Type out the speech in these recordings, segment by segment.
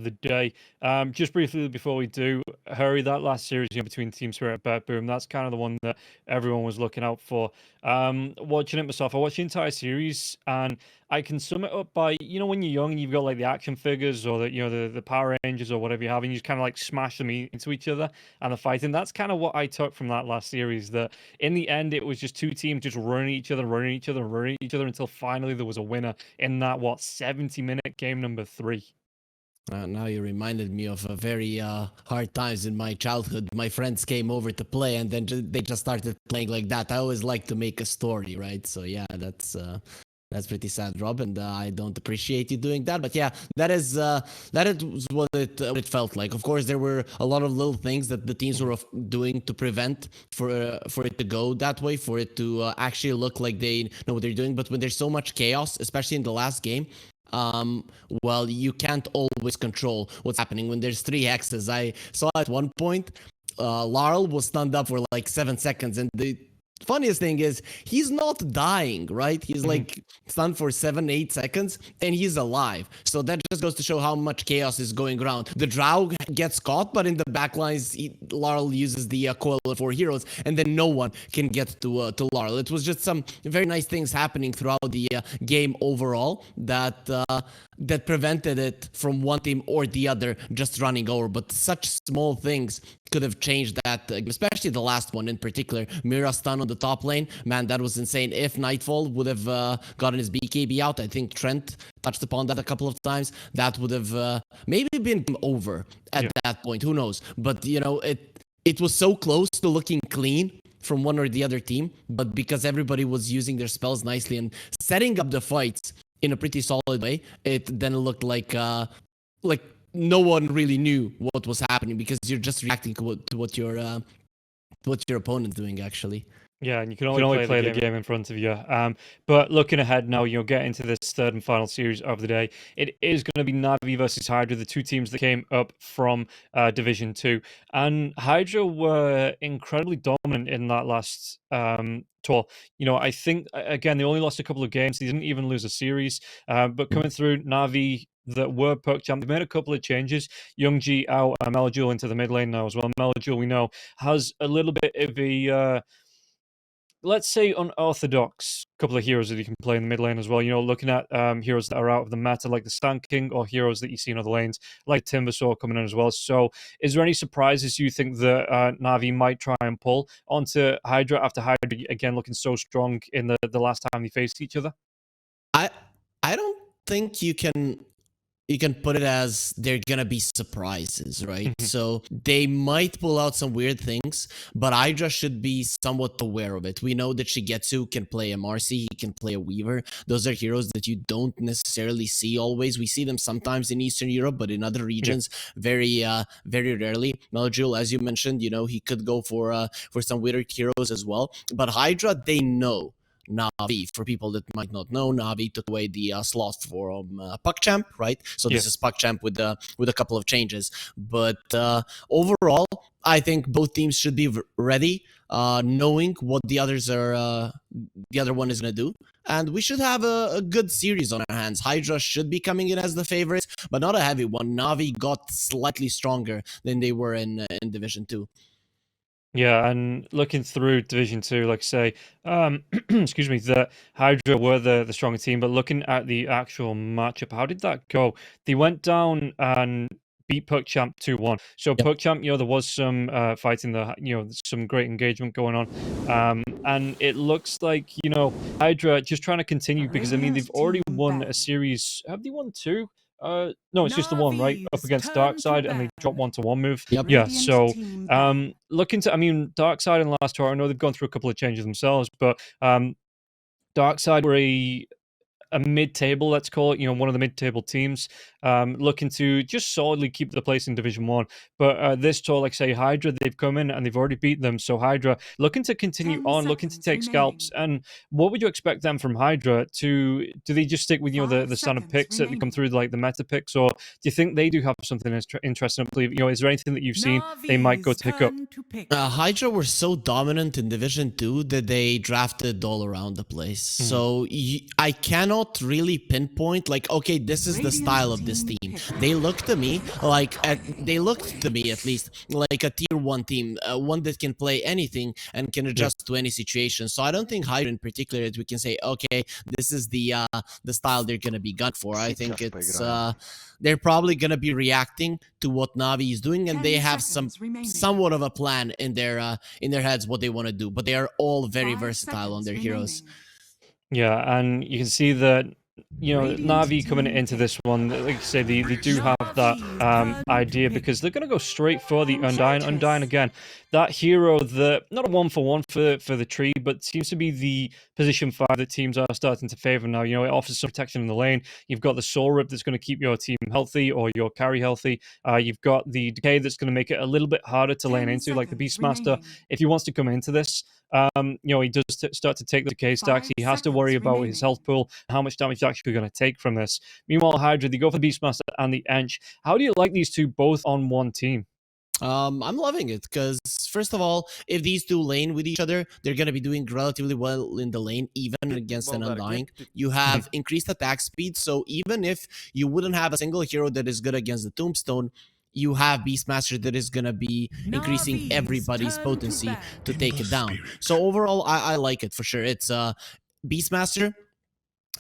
the day. Just briefly before we do, Harry, that last series between Team Spirit and Bet Boom, that's kind of the one that everyone was looking out for. Watching it myself, I watched the entire series, and I can sum it up by, when you're young and you've got like the action figures or the Power Rangers or whatever you have, and you just kind of like smash them into each other and the fighting. That's kind of what I took from that last series. That in the end, it was just two teams just running each other until finally there was a winner in that 70-minute game number 3. Now you reminded me of very hard times in my childhood. My friends came over to play, and then they just started playing like that. I always like to make a story, right? So yeah, that's pretty sad, Rob, and I don't appreciate you doing that. But yeah, that is what it felt like. Of course, there were a lot of little things that the teams were doing to prevent for it to go that way, for it to actually look like they know what they're doing. But when there's so much chaos, especially in the last game, well, you can't always control what's happening when there's 3 hexes. I saw at one point, Laurel was stunned up for like 7 seconds, and the funniest thing is he's not dying, right? He's like stunned for 7-8 seconds and he's alive. So that just goes to show how much chaos is going around. The Drow gets caught, but in the backlines, Laurel uses the coil of 4 heroes, and then no one can get to Laurel. It was just some very nice things happening throughout the game overall that prevented it from one team or the other just running over. But such small things could have changed that, especially the last one in particular. Mira stun on the top lane, man, that was insane. If Nightfall would have gotten his BKB out, I think Trent touched upon that a couple of times, that would have maybe been over at that point, who knows. But it was so close to looking clean from one or the other team, but because everybody was using their spells nicely and setting up the fights in a pretty solid way, it then looked like no one really knew what was happening, because you're just reacting to what your opponent's doing, actually. Yeah, and you can only play the game in front of you. But looking ahead now, get into this third and final series of the day. It is going to be Navi versus HYDRA, the two teams that came up from Division 2. And HYDRA were incredibly dominant in that last tour. I think, again, they only lost a couple of games. They didn't even lose a series. But coming through, Navi, that were puck champ, they made a couple of changes. Youngji out, Melajul into the mid lane now as well. Melajul, we know, has a little bit of a... let's say unorthodox couple of heroes that you can play in the mid lane as well. Looking at heroes that are out of the meta, like the Sand King, or heroes that you see in other lanes, like Timbersaw coming in as well. So is there any surprises you think that Navi might try and pull onto HYDRA after HYDRA, again, looking so strong in the last time they faced each other? I don't think you can put it as they're gonna be surprises, right? So they might pull out some weird things, but HYDRA should be somewhat aware of it. We know that Shigetsu can play a Marcy, he can play a Weaver. Those are heroes that you don't necessarily see always. We see them sometimes in Eastern Europe, but in other regions, very rarely. Melajul, as you mentioned, he could go for some weird heroes as well. But HYDRA, they know Navi. For people that might not know, Navi took away the slot for PuckChamp, right? So this is PuckChamp with a couple of changes. But overall, I think both teams should be ready, knowing what the other one is going to do. And we should have a good series on our hands. HYDRA should be coming in as the favorites, but not a heavy one. Navi got slightly stronger than they were in Division 2. Yeah, and looking through Division 2, like I say, excuse me, the HYDRA were the stronger team, but looking at the actual matchup, how did that go? They went down and beat PuckChamp 2-1. So PuckChamp, there was some fighting, some great engagement going on. And it looks like, HYDRA just trying to continue, because, they've already won a series. Have they won 2? No, it's just the one, right? Up against Darkside, and they dropped 1-1 move. Yeah, so looking to, Darkside in last tour, I know they've gone through a couple of changes themselves, but Darkside were a mid-table, let's call it, one of the mid-table teams, looking to just solidly keep the place in Division 1. But this tour, like say, HYDRA, they've come in and they've already beat them. So HYDRA looking to continue on, looking to take scalps. And what would you expect them from HYDRA to? Do they just stick with the standard picks that they come through, like the meta picks, or do you think they do have something interesting up sleeve? Is there anything that you've seen they might go to pick up? HYDRA were so dominant in Division 2 that they drafted all around the place. So I cannot cannot really pinpoint like, okay, this is the style of this team. They look to me like at least like a tier 1 team, one that can play anything and can adjust to any situation. So I don't think HYDRA in particular that we can say, okay, this is the style they're gonna be gun for. I think it's they're probably gonna be reacting to what Navi is doing, and they have somewhat of a plan in their heads what they want to do. But they are all very versatile on their heroes. Yeah, and you can see that, Navi coming into this one, like you say, they do have that idea because they're going to go straight for the Undying. Undying again, that hero that, not a 1-for-1 for the tree, but seems to be the position 5 that teams are starting to favor now. It offers some protection in the lane. You've got the Soul Rip that's going to keep your team healthy or your carry healthy. You've got the Decay that's going to make it a little bit harder to lane into, like the Beastmaster. If he wants to come into this, he does start to take the decay stacks. He has to worry about his health pool and how much damage he's actually going to take from this. Meanwhile, HYDRA, they go for the Beastmaster and the Ench. How do you like these two both on one team? I'm loving it because, first of all, if these two lane with each other, they're going to be doing relatively well in the lane, even against an Undying. You have increased attack speed, so even if you wouldn't have a single hero that is good against the Tombstone, you have Beastmaster that is going to be increasing everybody's potency to take it down. So overall, I like it for sure. It's Beastmaster.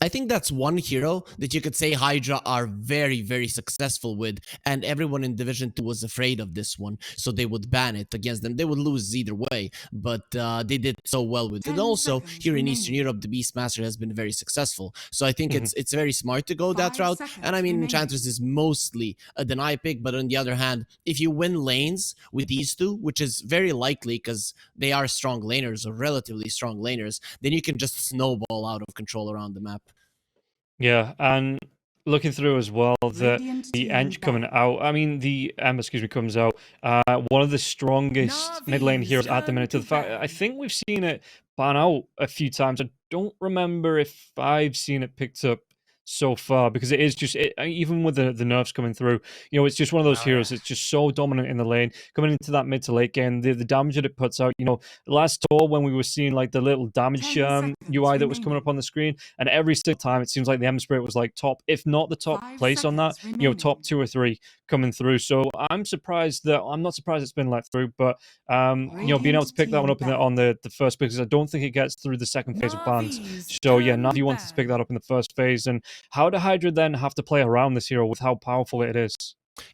I think that's one hero that you could say HYDRA are very, very successful with, and everyone in Division 2 was afraid of this one, so they would ban it against them. They would lose either way, but they did so well with it. And also, here in Eastern Europe, the Beastmaster has been very successful, so I think it's very smart to go that route. And I mean, Enchantress is mostly a deny pick, but on the other hand, if you win lanes with these two, which is very likely because they are strong laners or relatively strong laners, then you can just snowball out of control around the map. Yeah, and looking through as well, the Ench coming out. I mean, the Ember, comes out. One of the strongest mid lane heroes at the minute. To the fact, I think we've seen it ban out a few times. I don't remember if I've seen it picked up so far, because it is just even with the nerfs coming through, it's just one of those heroes that's just so dominant in the lane coming into that mid to late game. The damage that it puts out, last tour when we were seeing like the little damage UI that was coming up on the screen, and every single time it seems like the Ember Spirit was like top, if not the top place on that, top 2 or 3 coming through. So I'm not surprised it's been let through, but being able to pick that one up on the first, because I don't think it gets through the second phase of bans. So yeah, Navi wanted to pick that up in the first phase. And how do HYDRA then have to play around this hero with how powerful it is?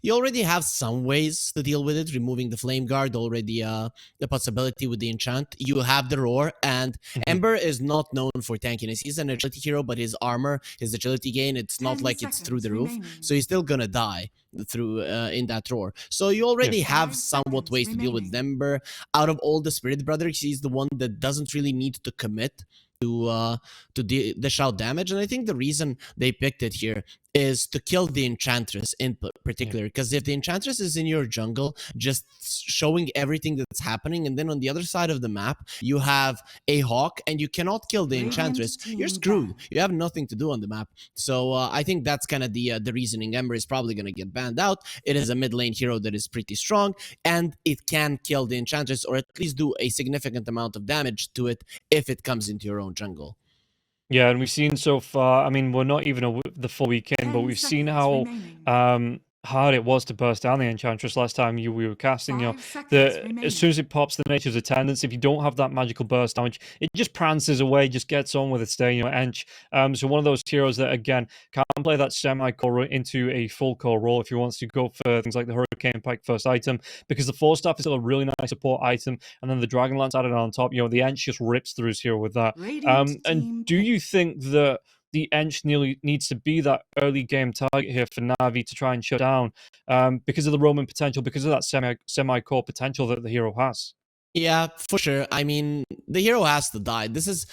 You already have some ways to deal with it, removing the Flame Guard, already the possibility with the enchant. You have the Roar, and Ember is not known for tankiness. He's an agility hero, but his armor, his agility gain, it's not like it's through the roof, so he's still gonna die through in that Roar. So you already have somewhat ways to deal with Ember. Out of all the Spirit Brothers, he's the one that doesn't really need to commit to dish out damage, and I think the reason they picked it here is to kill the Enchantress in particular, because if the Enchantress is in your jungle just showing everything that's happening, and then on the other side of the map you have a Hawk and you cannot kill the Enchantress, you're screwed. You have nothing to do on the map. So I think that's kind of the reasoning. Ember is probably going to get banned out. It is a mid lane hero that is pretty strong, and it can kill the Enchantress, or at least do a significant amount of damage to it if it comes into your own jungle. Yeah, and we've seen so far, I mean, we're not even the full weekend, but we've seen how hard it was to burst down the Enchantress last time we were casting. As soon as it pops the Nature's Attendance, if you don't have that magical burst damage, it just prances away, just gets on with its day, Ench. So one of those heroes that, again, can play that semi-core into a full core role if he wants to go for things like the Hurricane Pike first item, because the Force Staff is still a really nice support item, and then the Dragon Lance added on top, the Ench just rips through his hero with that. And do you think that the Ench needs to be that early game target here for Navi to try and shut down, because of the roaming potential, because of that semi-core potential that the hero has? Yeah, for sure. I mean, the hero has to die. This is,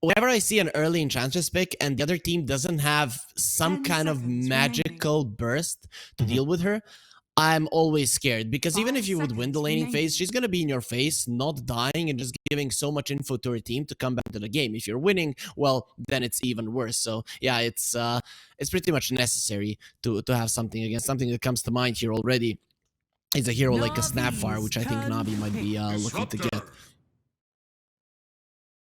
whenever I see an early Enchantress pick and the other team doesn't have some kind of magical burst to deal with her, I'm always scared, because even if you would win the laning phase, she's going to be in your face, not dying, and just giving so much info to her team to come back to the game. If you're winning, well, then it's even worse. So yeah, it's pretty much necessary to have something against. Something that comes to mind here already is a hero like a Snapfire, which I think Navi might be looking to get.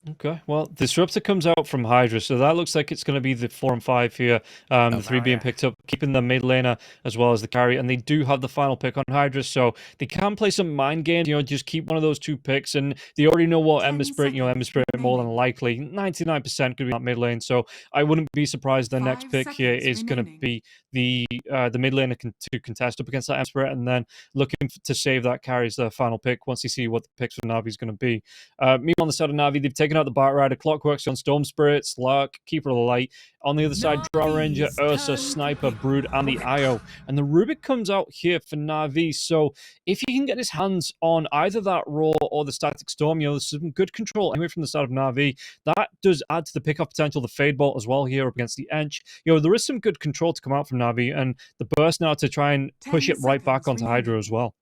Okay, well, Disruptor comes out from HYDRA, so that looks like it's going to be the 4 and 5 here. The 3 being picked up, keeping the mid laner as well as the carry, and they do have the final pick on HYDRA, so they can play some mind games, just keep one of those 2 picks, and they already know what Ember Spirit, Ember Spirit more than likely, 99% could be that mid lane, so I wouldn't be surprised the next pick here is going to be the mid laner to contest up against that Ember Spirit, and then looking to save that carry as the final pick once you see what the picks for Navi is going to be. Meanwhile, on the side of Navi, they've taken out the Bat Rider, Clockworks on Storm Spirit, Slark, Keeper of the Light. On the other side, Drow Ranger, Ursa, Sniper, Brood, and the IO. And the Rubik comes out here for Navi. So if he can get his hands on either that Roar or the Static Storm, there's some good control anyway from the side of Navi. That does add to the pickup potential, the Fade Bolt as well here up against the Ench. There is some good control to come out from Navi, and the burst now to try and push it right back onto HYDRA as well.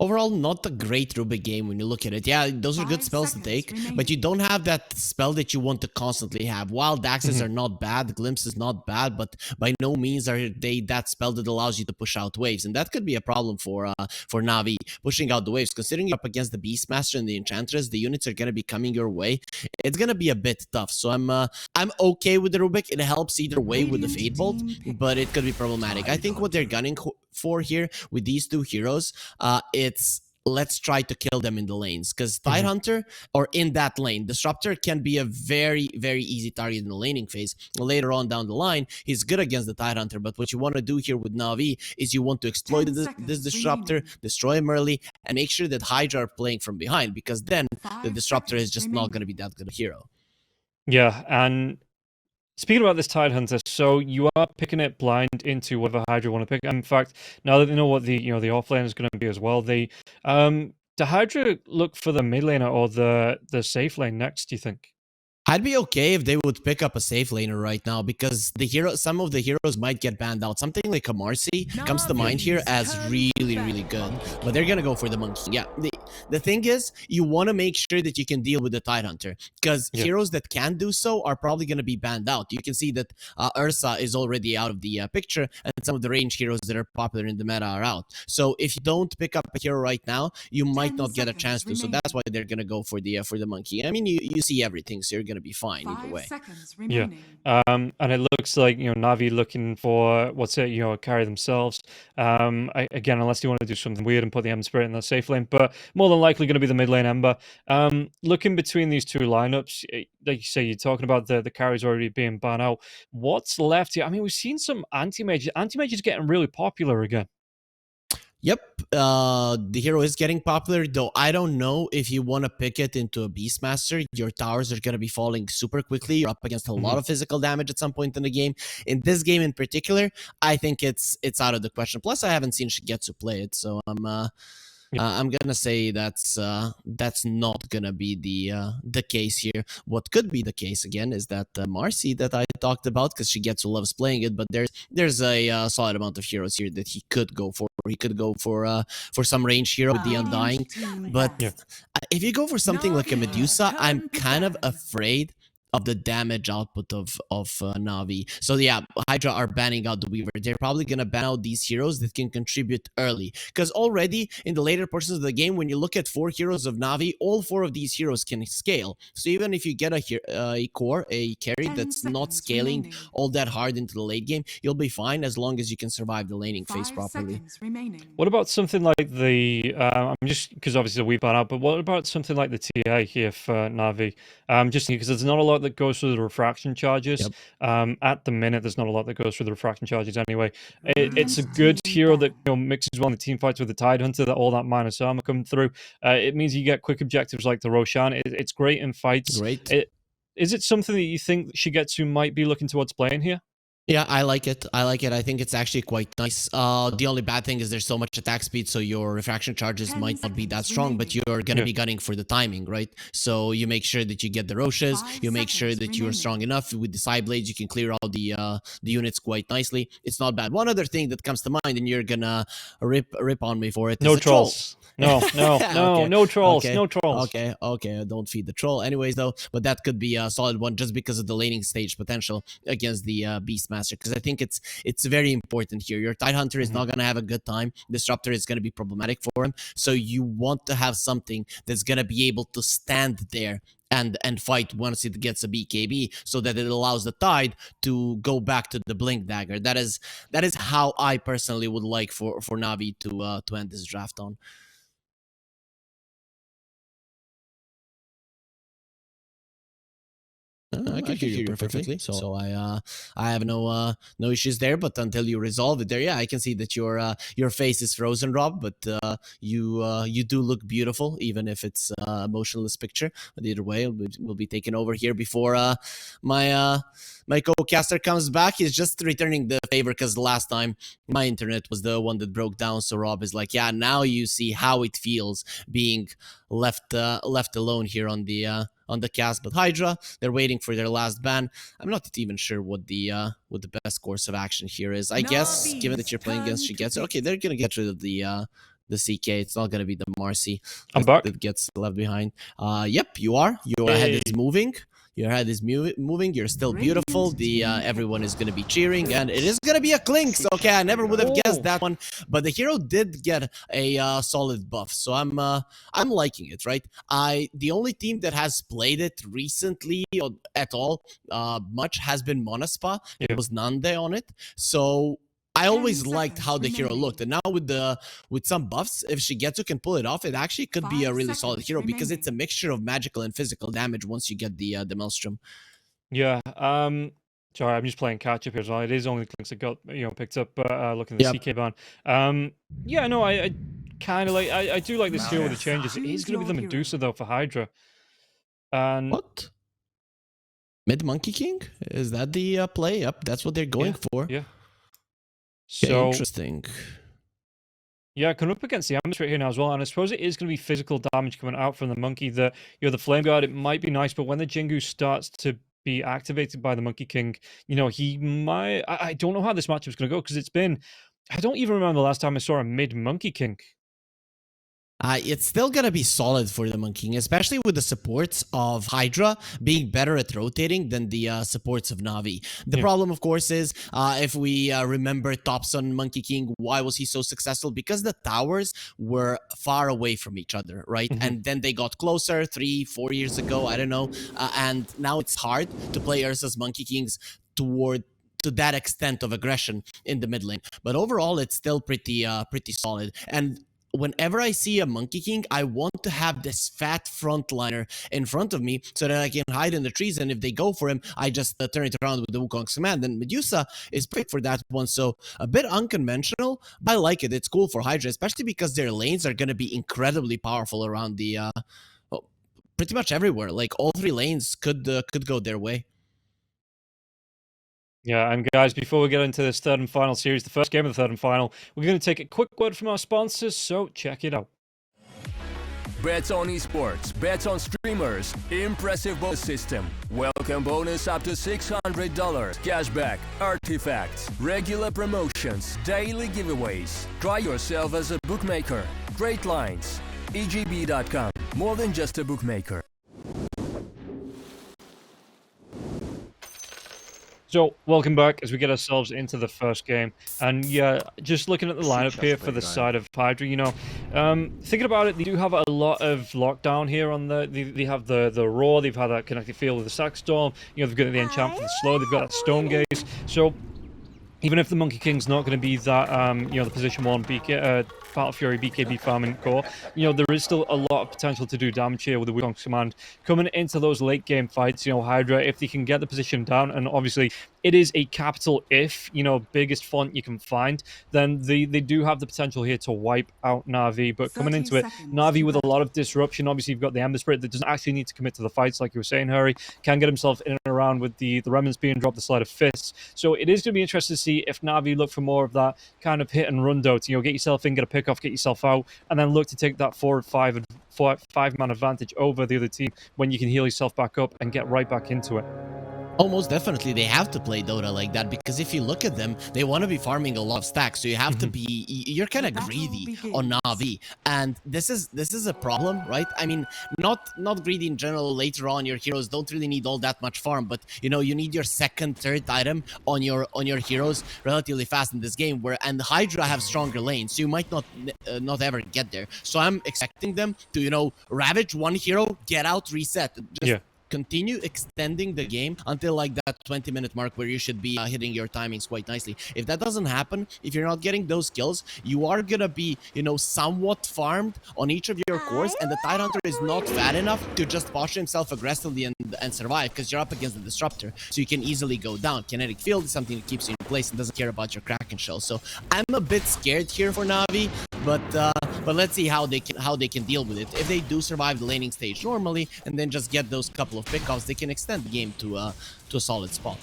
Overall, not a great Rubik game when you look at it. Yeah, those are good spells to take, but you don't have that spell that you want to constantly have. Wild Axes are not bad, Glimpse is not bad, but by no means are they that spell that allows you to push out waves, and that could be a problem for Navi, pushing out the waves. Considering you're up against the Beastmaster and the Enchantress, the units are going to be coming your way. It's going to be a bit tough, so I'm okay with the Rubik. It helps either way with the Fade Bolt, but it could be problematic. I think what they're gunning for here with these 2 heroes, it's let's try to kill them in the lanes, because Tidehunter or in that lane, Disruptor can be a very, very easy target in the laning phase. Later on down the line, he's good against the Tidehunter, but what you want to do here with Navi is you want to exploit this Disruptor, destroy him early, and make sure that HYDRA are playing from behind, because then the Disruptor is just not going to be that good a hero. Yeah, and speaking about this Tidehunter, so you are picking it blind into whatever HYDRA want to pick. In fact, now that they know what the the offlane is going to be as well, they do HYDRA look for the mid laner or the safe lane next? Do you think? I'd be okay if they would pick up a safe laner right now, because some of the heroes might get banned out. Something like a Marcy comes to mind here as really, really good, but they're gonna go for the monkey. Yeah, the thing is, you want to make sure that you can deal with the Tidehunter, because heroes that can do so are probably gonna be banned out. You can see that Ursa is already out of the picture, and some of the range heroes that are popular in the meta are out. So if you don't pick up a hero right now, you might not get a chance to. So that's why they're gonna go for the monkey. I mean, you see everything, so you're gonna be fine either way. Yeah, and it looks like Navi looking for carry themselves. Again, unless you want to do something weird and put the Ember Spirit in the safe lane, but more than likely going to be the mid lane Ember. Looking between these 2 lineups, like you say, you're talking about the carries already being banned out. What's left here? I mean, we've seen some anti-mages. Anti-mages getting really popular again. Yep, the hero is getting popular, though I don't know if you want to pick it into a Beastmaster. Your towers are going to be falling super quickly. You're up against a lot of physical damage at some point in the game. In this game in particular, I think it's out of the question. Plus, I haven't seen Shigetsu play it, so I'm gonna say that's not gonna be the case here. What could be the case again is that Marcy that I talked about, because Shigetsu loves playing it, but there's a solid amount of heroes here that he could go for. He could go for some range hero with the Undying, but if you go for something like a Medusa, I'm kind of afraid of the damage output of Navi. So yeah, HYDRA are banning out the Weaver. They're probably gonna ban out these heroes that can contribute early, because already in the later portions of the game, when you look at 4 heroes of Navi, all 4 of these heroes can scale. So even if you get a carry that's not scaling all that hard into the late game, you'll be fine as long as you can survive the laning phase properly. What about something like the I'm just because obviously we ban out, but what about something like the TA here for Navi? Just because there's not a lot that goes through the refraction charges. At the minute, there's not a lot that goes through the refraction charges anyway. It's a good hero that mixes well in the team fights with the Tidehunter, that all that minus armor coming through. It means you get quick objectives like the Roshan. It's great in fights. Great. Is it something that you think Shigetsu might be looking towards playing here? Yeah, I like it. I think it's actually quite nice. The only bad thing is there's so much attack speed, so your refraction charges might not be that strong, but you're going to be gunning for the timing, right? So you make sure that you get the Roshas, you make sure that you're strong enough. With the side blades, you can clear out the units quite nicely. It's not bad. One other thing that comes to mind, and you're going to rip on me for it, no is trolls. No, no trolls, no trolls. Okay, don't feed the troll. Anyways, though, but that could be a solid one just because of the laning stage potential against the Beastmaster Master, because I think it's very important here. Your Tidehunter is not going to have a good time. Disruptor is going to be problematic for him. So you want to have something that's going to be able to stand there and fight once it gets a BKB, so that it allows the Tide to go back to the Blink Dagger. That is how I personally would like for Navi to end this draft on. I can hear you perfectly. So I have no issues there. But until you resolve it there, yeah, I can see that your face is frozen, Rob. But you do look beautiful, even if it's a motionless picture. But either way, we'll be taking over here before my co-caster comes back. He's just returning the favor because last time my internet was the one that broke down. So Rob is like, yeah, now you see how it feels being left alone here on the cast. But HYDRA, they're waiting for their last ban. I'm not even sure what the best course of action here is. I guess given that you're playing against Shigetsu, okay, they're gonna get rid of the CK. It's not gonna be the Marcy that gets left behind. Yep, you are. Your head is moving. Your head is moving. You're still beautiful. Everyone is going to be cheering, and it is going to be a Clinks. Okay, I never would have guessed that one, but the hero did get a solid buff, so I'm liking it. Right? The only team that has played it recently at all much has been Monaspa. Yeah. It was Nande on it, so I always liked how the hero looked, and now with some buffs, if Shigetsu can pull it off, it actually could be a really solid hero because it's a mixture of magical and physical damage once you get the Maelstrom. Yeah. Sorry, I'm just playing catch up here as well. It is only Clinks that got picked up, but looking at the CK ban. Yeah, no, I kind of like. I do like this hero with the changes. It is going to be the Medusa though for HYDRA. And what? Mid Monkey King? Is that the play? Yep, that's what they're going for. Yeah. So interesting. Yeah, coming up against the Ambus right here now as well, and I suppose it is going to be physical damage coming out from the Monkey. The the Flame Guard, it might be nice, but when the Jingu starts to be activated by the Monkey King, he might. I don't know how this matchup is going to go because it's been. I don't even remember the last time I saw a mid Monkey King. It's still going to be solid for the Monkey King, especially with the supports of HYDRA being better at rotating than the supports of Navi. The problem, of course, is if we remember Topson Monkey King, why was he so successful? Because the towers were far away from each other, right? And then they got closer 3-4 years ago, I don't know. And now it's hard to play Ursa's Monkey Kings to that extent of aggression in the mid lane. But overall, it's still pretty solid. And whenever I see a Monkey King, I want to have this fat frontliner in front of me so that I can hide in the trees, and if they go for him, I just turn it around with the Wukong's command. And Medusa is perfect for that one, so a bit unconventional, but I like it. It's cool for HYDRA, especially because their lanes are going to be incredibly powerful around the pretty much everywhere. Like all three lanes could go their way. Yeah, and guys, before we get into this third and final series, the first game of the third and final, we're going to take a quick word from our sponsors, so check it out. Bets on esports, bets on streamers, impressive bonus system, welcome bonus up to $600, cashback, artifacts, regular promotions, daily giveaways. Try yourself as a bookmaker. Great lines. EGB.com, more than just a bookmaker. So, welcome back as we get ourselves into the first game. And yeah, just looking at the lineup here for the side of HYDRA, thinking about it, they do have a lot of lockdown here on they have the Roar, they've had that connected field with the Sackstorm, they've got the enchant for the slow, they've got that Stone Gaze. So, even if the Monkey King's not going to be that, the position 1 Battle Fury BKB farming core, there is still a lot of potential to do damage here with the Wukong's command. Coming into those late game fights, HYDRA, if they can get the position down, and obviously it is a capital if, biggest font you can find, then they do have the potential here to wipe out Navi. But coming into it, Navi with a lot of disruption, obviously you've got the Ember Spirit that doesn't actually need to commit to the fights, like you were saying, Harry, can get himself in and around with the remnants being dropped, the Sleight of Fists. So it is going to be interesting to see if Navi look for more of that kind of hit and run though, to get yourself in, get a pick off, get yourself out, and then look to take that 4 or 5 man advantage over the other team when you can heal yourself back up and get right back into it. Oh, most definitely, they have to play Dota like that, because if you look at them, they want to be farming a lot of stacks, so you have to be, you're kind of greedy on Navi, and this is a problem, right? I mean, not greedy in general. Later on, your heroes don't really need all that much farm, but you know, you need your second, third item on your heroes relatively fast in this game, and HYDRA have stronger lanes, so you might not ever get there. So I'm expecting them to, you know, ravage one hero, get out, reset, just continue extending the game until like that 20-minute mark where you should be hitting your timings quite nicely. If that doesn't happen, if you're not getting those kills, you are gonna be, you know, somewhat farmed on each of your cores, and the Tidehunter is not fat enough to just posture himself aggressively and survive, because you're up against the Disruptor, so you can easily go down. Kinetic Field is something that keeps you in place and doesn't care about your Kraken Shell. So I'm a bit scared here for Navi, but let's see how they can deal with it. If they do survive the laning stage normally and then just get those couple of pickoffs, they can extend the game to a solid spot.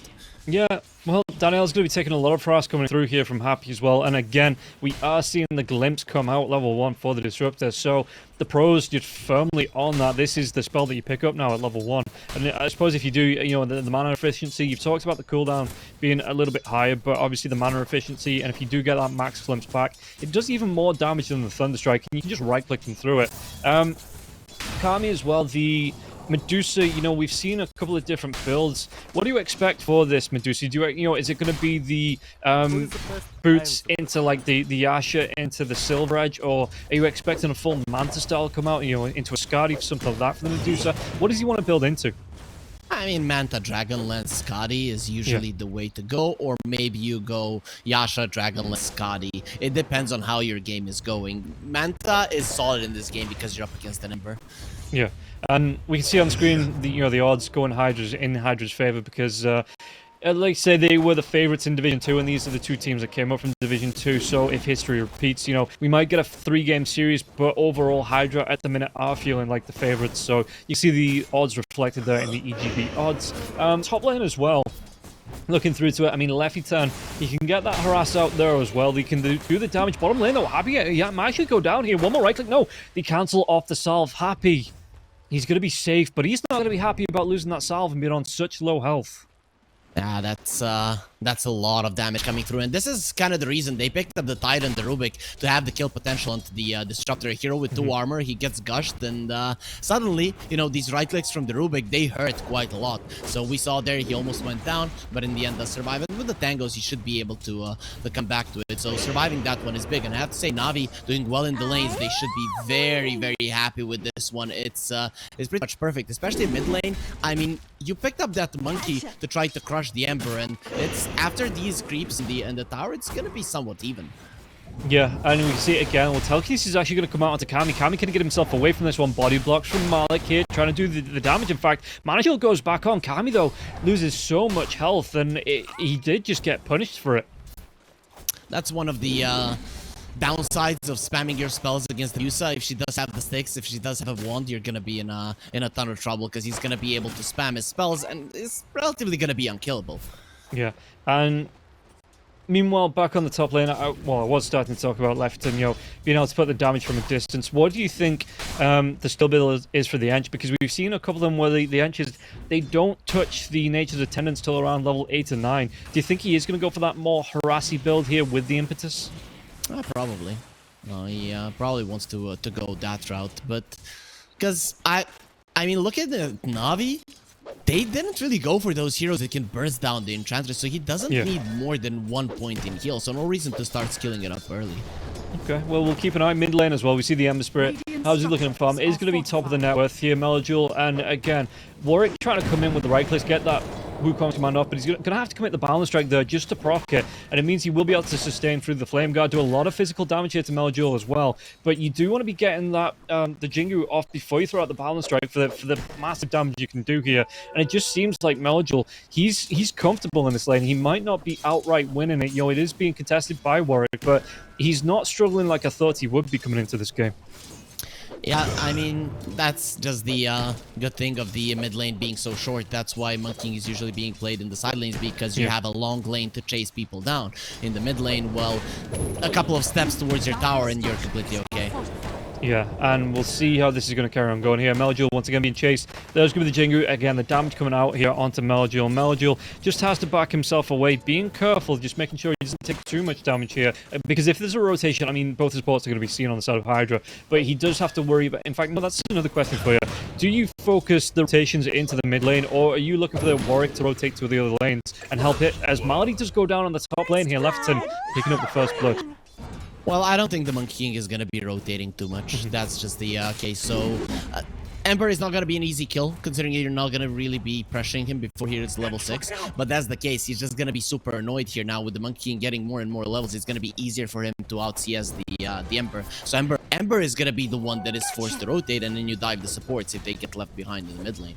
Yeah, well, Daniel's going to be taking a lot of harass coming through here from Happy as well. And again, we are seeing the glimpse come out level 1 for the Disruptor. So the pros just firmly on that. This is the spell that you pick up now at level 1. And I suppose if you do, you know, the mana efficiency, you've talked about the cooldown being a little bit higher, but obviously the mana efficiency, and if you do get that max glimpse back, it does even more damage than the Thunderstrike, and you can just right-click them through it. Kami as well, the Medusa, you know, we've seen a couple of different builds. What do you expect for this Medusa? Do you know, is it going to be the boots into like the Asher into the Silver Edge, or are you expecting a full Manta style come out, you know, into a Skadi, something like that for the Medusa? What does he want to build into? I mean, Manta, Dragonlance, Skadi is usually the way to go, or maybe you go Yasha, Dragonlance, Skadi. It depends on how your game is going. Manta is solid in this game because you're up against an Ember. Yeah, and we can see on screen the, you know, the odds go in Hydra's favor, because like I say, they were the favorites in Division 2, and these are the two teams that came up from Division 2, so if history repeats, you know, we might get a 3-game series, but overall, HYDRA at the minute are feeling like the favorites, so you see the odds reflected there in the EGB odds. Top lane as well. Looking through to it, I mean, Leffitan, he can get that harass out there as well. They can do the damage. Bottom lane, though, Happy, yeah, might actually go down here. One more right click. No, they cancel off the salve. Happy, he's going to be safe, but he's not going to be happy about losing that salve and being on such low health. Yeah, that's a lot of damage coming through, and this is kind of the reason they picked up the Titan, the Rubik, to have the kill potential onto the Disruptor. Hero with 2 armor, he gets gushed, and suddenly, you know, these right clicks from the Rubik, they hurt quite a lot. So we saw there, he almost went down, but in the end does survive. And with the tangos, he should be able to come back to it. So surviving that one is big, and I have to say, Navi doing well in the lanes. They should be very, very happy with this one. It's pretty much perfect, especially in mid lane. I mean, you picked up that monkey to try to crush the Ember, and it's after these creeps in the tower, it's gonna be somewhat even. Yeah, and we can see it again. Well, Telkis is actually going to come out onto Kami. Kami can get himself away from this one. Body blocks from Malik here, trying to do the damage. In fact, Mana Shield goes back on. Kami, though, loses so much health, and he did just get punished for it. That's one of the downsides of spamming your spells against the Medusa. If she does have the sticks, if she does have a wand, you're gonna be in a ton of trouble, because he's gonna be able to spam his spells, and it's relatively gonna be unkillable. Yeah, and meanwhile, back on the top lane, I was starting to talk about Lefton, you know, being able to put the damage from a distance. What do you think the skill build is for the Ench? Because we've seen a couple of them where the Enches, they don't touch the Nature's Attendants till around level 8 or 9. Do you think he is going to go for that more harassy build here with the Impetus? Probably. He probably wants to go that route, but because I mean, look at the Navi. They didn't really go for those heroes that can burst down the Enchantress, so he doesn't need more than 1 point in heal, so no reason to start skilling it up early. Okay, well, we'll keep an eye mid lane as well. We see the Ember Spirit. How's he looking at farm? It is going to be top of the net worth here, Melojul, and again, Warwick trying to come in with the right clicks, get that Wukong command off, but he's going to have to commit the balance strike there just to proc it, and it means he will be able to sustain through the Flame Guard, do a lot of physical damage here to Melojul as well, but you do want to be getting that the Jingu off before you throw out the balance strike for the massive damage you can do here, and it just seems like Melojul, he's comfortable in this lane. He might not be outright winning it, you know, it is being contested by Warwick, but he's not struggling like I thought he would be coming into this game. Yeah, I mean, that's just the good thing of the mid lane being so short. That's why monkeying is usually being played in the side lanes, because you have a long lane to chase people down. In the mid lane, well, a couple of steps towards your tower and you're completely okay. Yeah, and we'll see how this is going to carry on going here. Melgil once again being chased. There's going to be the Jingu. Again, the damage coming out here onto Melgil. Melgil just has to back himself away, being careful, just making sure he doesn't take too much damage here. Because if there's a rotation, I mean, both his supports are going to be seen on the side of HYDRA, but he does have to worry about... In fact, no, that's another question for you. Do you focus the rotations into the mid lane, or are you looking for the Warwick to rotate to the other lanes and help it? As Malady does go down on the top lane here, Lefton picking up the first blood. Well, I don't think the Monkey King is going to be rotating too much. That's just the case. So, Ember is not going to be an easy kill, considering you're not going to really be pressuring him before he hits level 6. But that's the case. He's just going to be super annoyed here now with the Monkey King getting more and more levels. It's going to be easier for him to out-CS the Ember. So Ember is going to be the one that is forced to rotate, and then you dive the supports if they get left behind in the mid lane.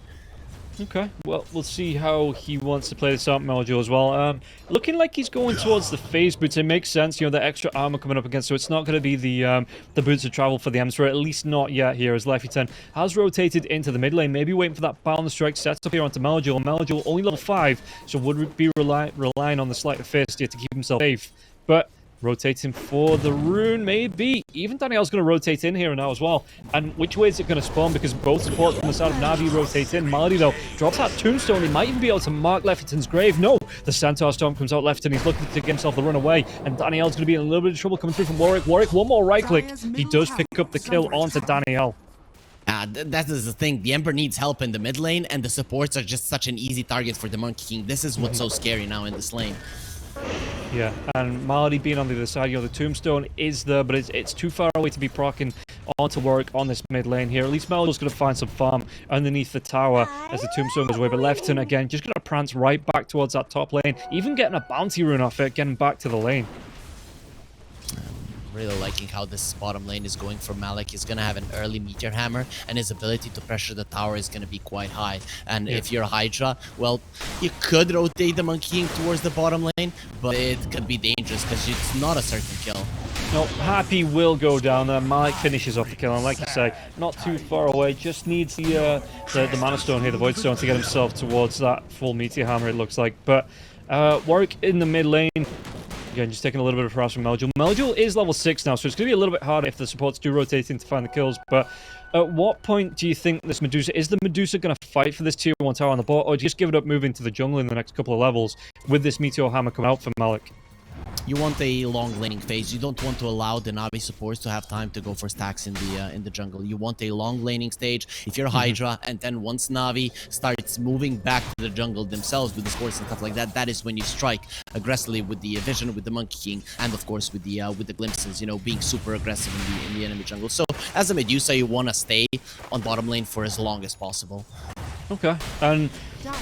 Okay, well, we'll see how he wants to play this out, Melgil, as well. Looking like he's going towards the phase boots. It makes sense, you know, the extra armor coming up against, so it's not going to be the boots of travel for the Emsra, at least not yet here, as Lefton has rotated into the mid lane, maybe waiting for that balance strike setup here onto Melgil. Melgil only level 5, so would be relying on the sleight of fist here to keep himself safe. But rotating for the rune, maybe. Even Danielle's going to rotate in here now as well. And which way is it going to spawn? Because both supports from the side of Navi rotate in. Malady, though, drops that tombstone. He might even be able to mark Lefton's grave. No, the Centaur Storm comes out Lefton. He's looking to get himself the run away. And Danielle's going to be in a little bit of trouble coming through from Warwick. Warwick, one more right click. He does pick up the kill onto Danielle. That is the thing. The Ember needs help in the mid lane, and the supports are just such an easy target for the Monkey King. This is what's so scary now in this lane. Yeah, and Malady being on the other side, you know, the tombstone is there, but it's too far away to be proccing onto Warwick on this mid lane here. At least Melgil's going to find some farm underneath the tower as the tombstone goes away. But Lefton, again, just going to prance right back towards that top lane, even getting a bounty rune off it, getting back to the lane. Really liking how this bottom lane is going for Malik. He's going to have an early Meteor Hammer, and his ability to pressure the tower is going to be quite high. And if you're HYDRA, well, you could rotate the Monkey King towards the bottom lane, but it could be dangerous because it's not a certain kill. No, Happy will go down there. Malik finishes off the kill, and like you say, not too far away. Just needs the Mana Stone here, the Void Stone, to get himself towards that full Meteor Hammer, it looks like. But Warwick in the mid lane. Again, just taking a little bit of harass from Melgil. Melgil is level 6 now, so it's going to be a little bit harder if the supports do rotate in to find the kills. But at what point do you think this Medusa... Is the Medusa going to fight for this tier 1 tower on the bot, or do you just give it up moving to the jungle in the next couple of levels with this Meteor Hammer coming out for Malik? You want a long laning phase. You don't want to allow the Navi supports to have time to go for stacks in the jungle. You want a long laning stage if you're HYDRA, and then once Navi starts moving back to the jungle themselves with the supports and stuff like that, that is when you strike aggressively with the vision, with the Monkey King, and of course with the glimpses. You know, being super aggressive in the enemy jungle. So as a Medusa, you want to stay on bottom lane for as long as possible. Okay, and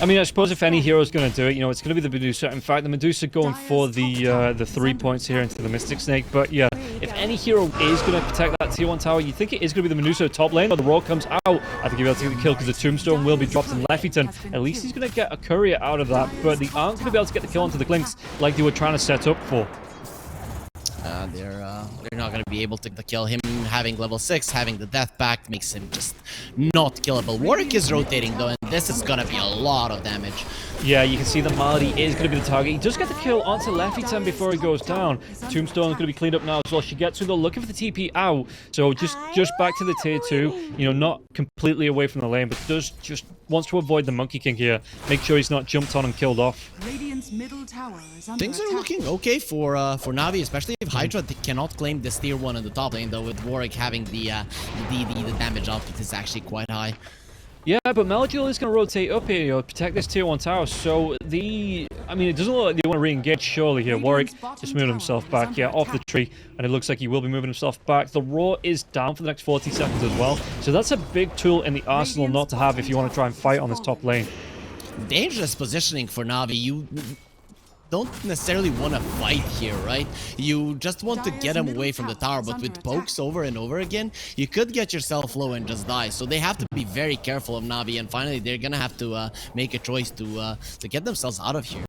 I mean, I suppose if any hero is going to do it, you know, it's going to be the Medusa. In fact, the Medusa going for the 3 points here into the Mystic Snake. But yeah, if any hero is going to protect that tier 1 tower, you think it is going to be the Medusa top lane, or the Roar comes out. I think he'll be able to get the kill because the Tombstone will be dropped in Lefton. At least he's going to get a courier out of that, but they aren't going to be able to get the kill onto the Glinks like they were trying to set up for. They're not going to be able to kill him. Having level 6, having the death pact makes him just not killable. Warwick is rotating though, and this is going to be a lot of damage. Yeah, you can see that Malady is going to be the target. He does get the kill onto Lefton before he goes down. Tombstone is going to be cleaned up now as well. She gets through, though, looking for the TP out. So just back to the tier 2. You know, not completely away from the lane, but does just wants to avoid the Monkey King here. Make sure he's not jumped on and killed off. Radiant's middle tower is under Things are looking okay for Navi, especially if HYDRA cannot claim this tier 1 in the top lane, though, with Warwick having the damage output is actually quite high. Yeah, but Melgil is going to rotate up here, you know, protect this tier 1 tower. So I mean, it doesn't look like they want to re-engage surely here. Warwick just moving himself back, yeah, off the tree, and it looks like he will be moving himself back. The Roar is down for the next 40 seconds as well. So that's a big tool in the arsenal not to have if you want to try and fight on this top lane. Dangerous positioning for Navi. You don't necessarily want to fight here, right? You just want to get him away from the tower, but with pokes over and over again, you could get yourself low and just die. So they have to be very careful of Navi, and finally they're gonna have to make a choice to get themselves out of here.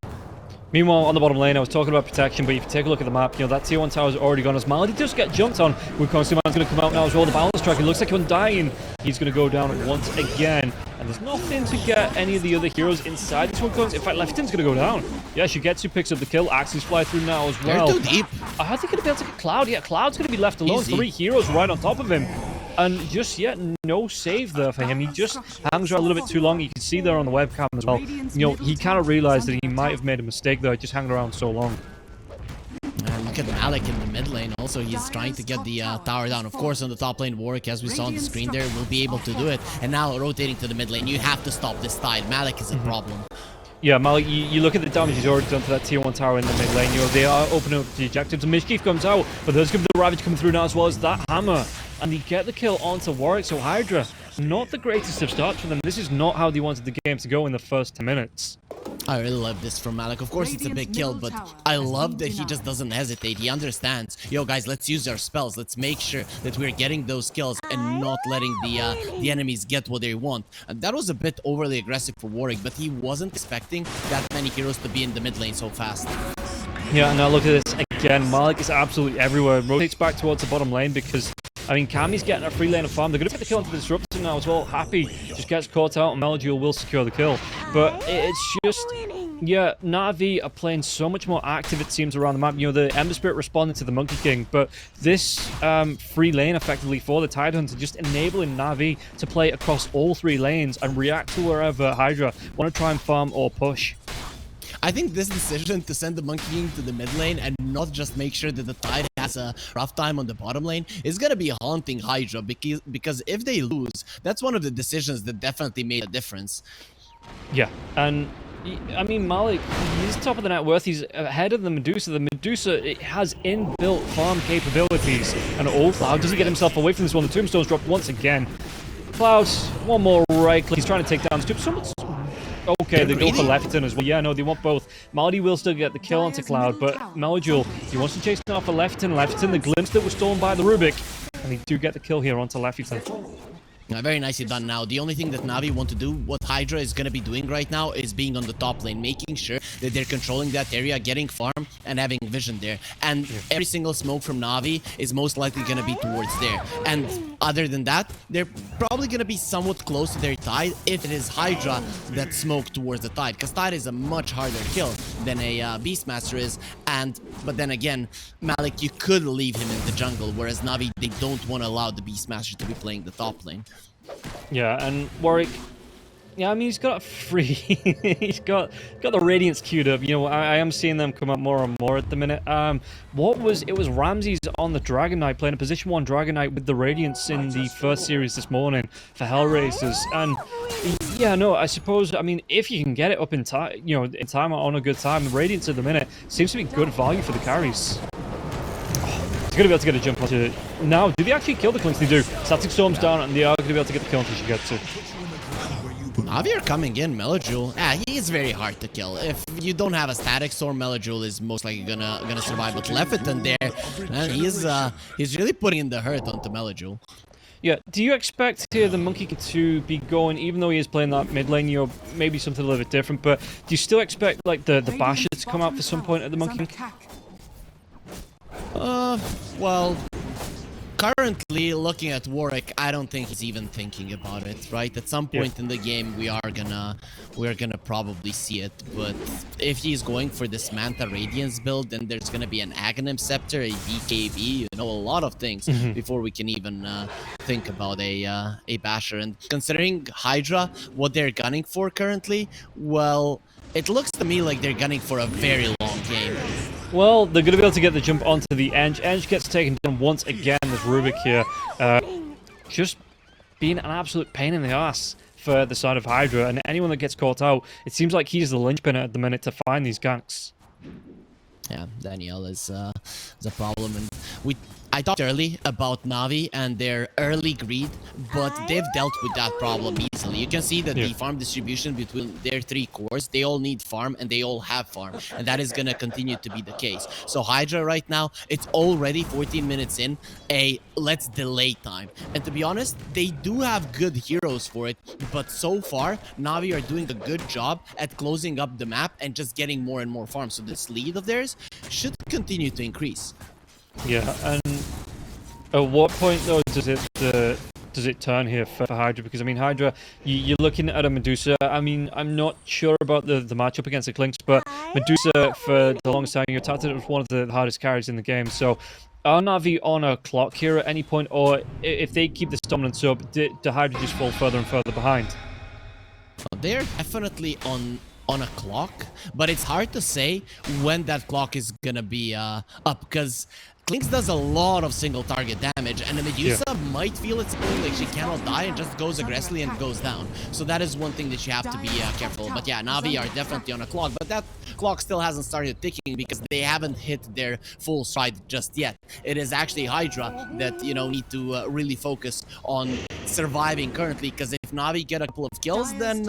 Meanwhile, on the bottom lane, I was talking about protection, but if you take a look at the map, you know, that tier 1 tower is already gone as Malady does get jumped on. Wukong's going to come out now as well. The balance track, it looks like Undying. He's going to go down once again. And there's nothing to get any of the other heroes inside this Wukong's. In fact, Lefton's going to go down. Yeah, Shigetsu picks up the kill. Axes fly through now as well. They're too deep. I think he'll be able to get Cloud. Yeah, Cloud's going to be left alone. Easy. 3 heroes right on top of him. and just yet no save there for him. He just hangs around a little bit too long. You can see there on the webcam as well. You know, he kind of realized that he might have made a mistake there, just hanging around so long. And look at Malik in the mid lane. Also, he's trying to get the tower down. Of course, on the top lane, Warwick, as we saw on the screen there, will be able to do it. And now rotating to the mid lane, you have to stop this tide. Malik is a problem. Yeah, Malik, you look at the damage he's already done to that tier 1 tower in the mid lane. You know, they are opening up the objectives, and Mishkeef comes out, but there's going to be the Ravage coming through now as well as that hammer. And they get the kill onto Warwick, so HYDRA, not the greatest of starts for them. This is not how they wanted the game to go in the first 10 minutes. I really love this from Malik. Of course, it's a big kill, but I love that he just doesn't hesitate. He understands, yo guys, let's use our spells. Let's make sure that we're getting those kills and not letting the enemies get what they want. And that was a bit overly aggressive for Warwick, but he wasn't expecting that many heroes to be in the mid lane so fast. Yeah, and now look at this again. Malik is absolutely everywhere. Rotates back towards the bottom lane because, I mean, Kami's getting a free lane of farm. They're going to get the kill onto the Disruptor now as well. Happy just gets caught out, and Melduel will secure the kill. But it's just, yeah, Na'Vi are playing so much more active, it seems, around the map. You know, the Ember Spirit responding to the Monkey King, but this free lane, effectively, for the Tidehunter, just enabling Na'Vi to play across all 3 lanes and react to wherever HYDRA want to try and farm or push. I think this decision to send the Monkey King to the mid lane and not just make sure that the Tide has a rough time on the bottom lane is going to be haunting HYDRA, because if they lose, that's one of the decisions that definitely made a difference. Yeah, and I mean, Malik, he's top of the net worth. He's ahead of the Medusa. The Medusa, it has inbuilt farm capabilities. And Cloud doesn't get himself away from this one. The Tombstone's dropped once again. Cloud, one more right click. He's trying to take down Tombstone. Okay, they go for Lefton as well. Yeah, no, they want both. Maldi will still get the kill onto Cloud, but Melduel, he wants to chase down for Lefton. Lefton, the glimpse that was stolen by the Rubik. And they do get the kill here onto Lefton. Very nicely done now. The only thing that Navi want to do, what HYDRA is going to be doing right now, is being on the top lane, making sure that they're controlling that area, getting farm, and having vision there. And every single smoke from Navi is most likely going to be towards there. And other than that, they're probably going to be somewhat close to their Tide if it is HYDRA that smoked towards the Tide, because Tide is a much harder kill than a Beastmaster is. But then again, Malik, you could leave him in the jungle, whereas Navi, they don't want to allow the Beastmaster to be playing the top lane. Yeah, and Warwick, yeah, I mean, he's got a free, he's got the Radiance queued up. You know, I am seeing them come up more and more at the minute. It was Ramses on the Dragon Knight playing a position 1 Dragon Knight with the Radiance in the first series this morning for Hellraisers. And yeah, no, I suppose, I mean, if you can get it up in time, you know, in time on a good time, the Radiance at the minute seems to be good value for the carries. Going to be able to get a jump onto it. Now, do they actually kill the Clinks? They do. Static Storm's down, and they are going to be able to get the kill until she gets to. Navi are coming in. Melduel, he is very hard to kill. If you don't have a Static Storm, Melduel is most likely gonna survive. But Lefton there, and he's really putting in the hurt onto Melduel. Yeah, do you expect here the Monkey King to be going, even though he is playing that mid lane, you know, maybe something a little bit different, but do you still expect, like, the Basher to come out for some point at the Monkey King? Well, currently looking at Warwick, I don't think he's even thinking about it, right? At some point in the game, we're gonna probably see it. But if he's going for this Manta Radiance build, then there's gonna be an Aghanim Scepter, a BKB, you know, a lot of things before we can even think about a Basher. And considering HYDRA, what they're gunning for currently, well, it looks to me like they're gunning for a very long game. Well, they're going to be able to get the jump onto the Eng. Eng gets taken down once again. There's Rubik here. Just being an absolute pain in the ass for the side of HYDRA. And anyone that gets caught out, it seems like he's the linchpin at the minute to find these ganks. Yeah, Danielle is a problem. And I talked early about Navi and their early greed, but they've dealt with that problem easily. You can see that the farm distribution between their 3 cores, they all need farm and they all have farm, and that is going to continue to be the case. So HYDRA right now, it's already 14 minutes in, let's delay time. And to be honest, they do have good heroes for it, but so far, Navi are doing a good job at closing up the map and just getting more and more farm. So this lead of theirs should continue to increase. Yeah, and at what point though does it turn here for HYDRA? Because I mean, HYDRA, you're looking at a Medusa. I mean, I'm not sure about the matchup against the Clinks, but Medusa for the longest time, you're touted as one of the hardest carries in the game. So Are Navi on a clock here at any point, or if they keep this dominance up, do HYDRA just fall further and further behind? They're definitely on a clock, but it's hard to say when that clock is gonna be up, because Clinks does a lot of single target damage, and the Medusa might feel it's like she cannot die and just goes aggressively and goes down. So that is one thing that you have to be careful. But yeah, Navi are definitely on a clock, but that clock still hasn't started ticking because they haven't hit their full stride just yet. It is actually HYDRA that, you know, need to really focus on surviving currently, because if Navi get a couple of kills, then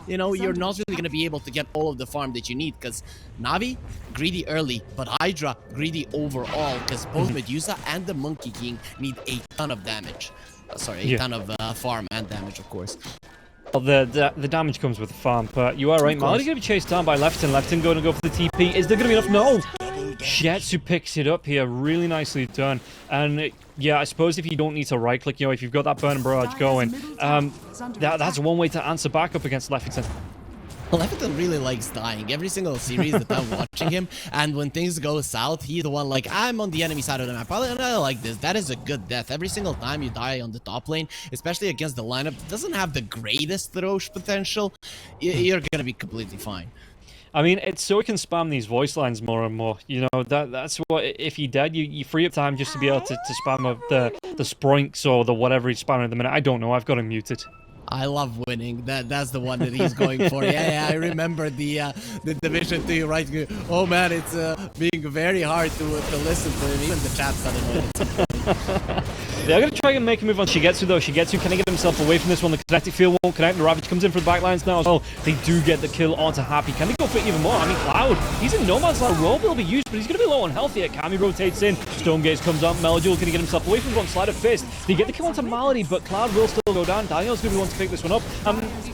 you know, you're not really going to be able to get all of the farm that you need, because Navi greedy early, but HYDRA greedy overall, because both Medusa and the Monkey King need a ton of damage. Sorry, a ton of farm and damage, of course. Well, the damage comes with the farm, but you are right. Mali's going to be chased down by Lefton. Lefton going to go for the TP. Is there going to be enough? No! Jetsu picks it up here. Really nicely done. And yeah, I suppose if you don't need to right-click, you know, if you've got that Burning Barrage going, that's one way to answer back up against Lefton. Lefton really likes dying every single series that I'm watching him, and when things go south, he's the one like, I'm on the enemy side of the map. I like this. That is a good death. Every single time you die on the top lane, especially against the lineup that doesn't have the greatest Roche potential, you're gonna be completely fine. I mean, it's so we can spam these voice lines more and more. You know, that's what, if you're dead, you free up time just to be able to spam up the Sproinks or the whatever he's spamming at the minute. I don't know, I've got him muted. I love winning. That's the one that he's going for. Yeah, I remember the division 2, right? Oh man, it's being very hard to listen to him. Even the chat's got annoyed. They're going to try and make a move on Shigetsu, though. Shigetsu, can he get himself away from this one? The kinetic field won't connect. The Ravage comes in for the backlines now as well. They do get the kill onto Happy. Can they go for it even more? I mean, Cloud, he's in no man's land. Robe will be used, but he's going to be low on health here. Kami rotates in. Stonegaze comes up. Melojul can he get himself away from one side of Fist. They get the kill onto Malady, but Cloud will still go down. Daniel's going to be one to pick this one up.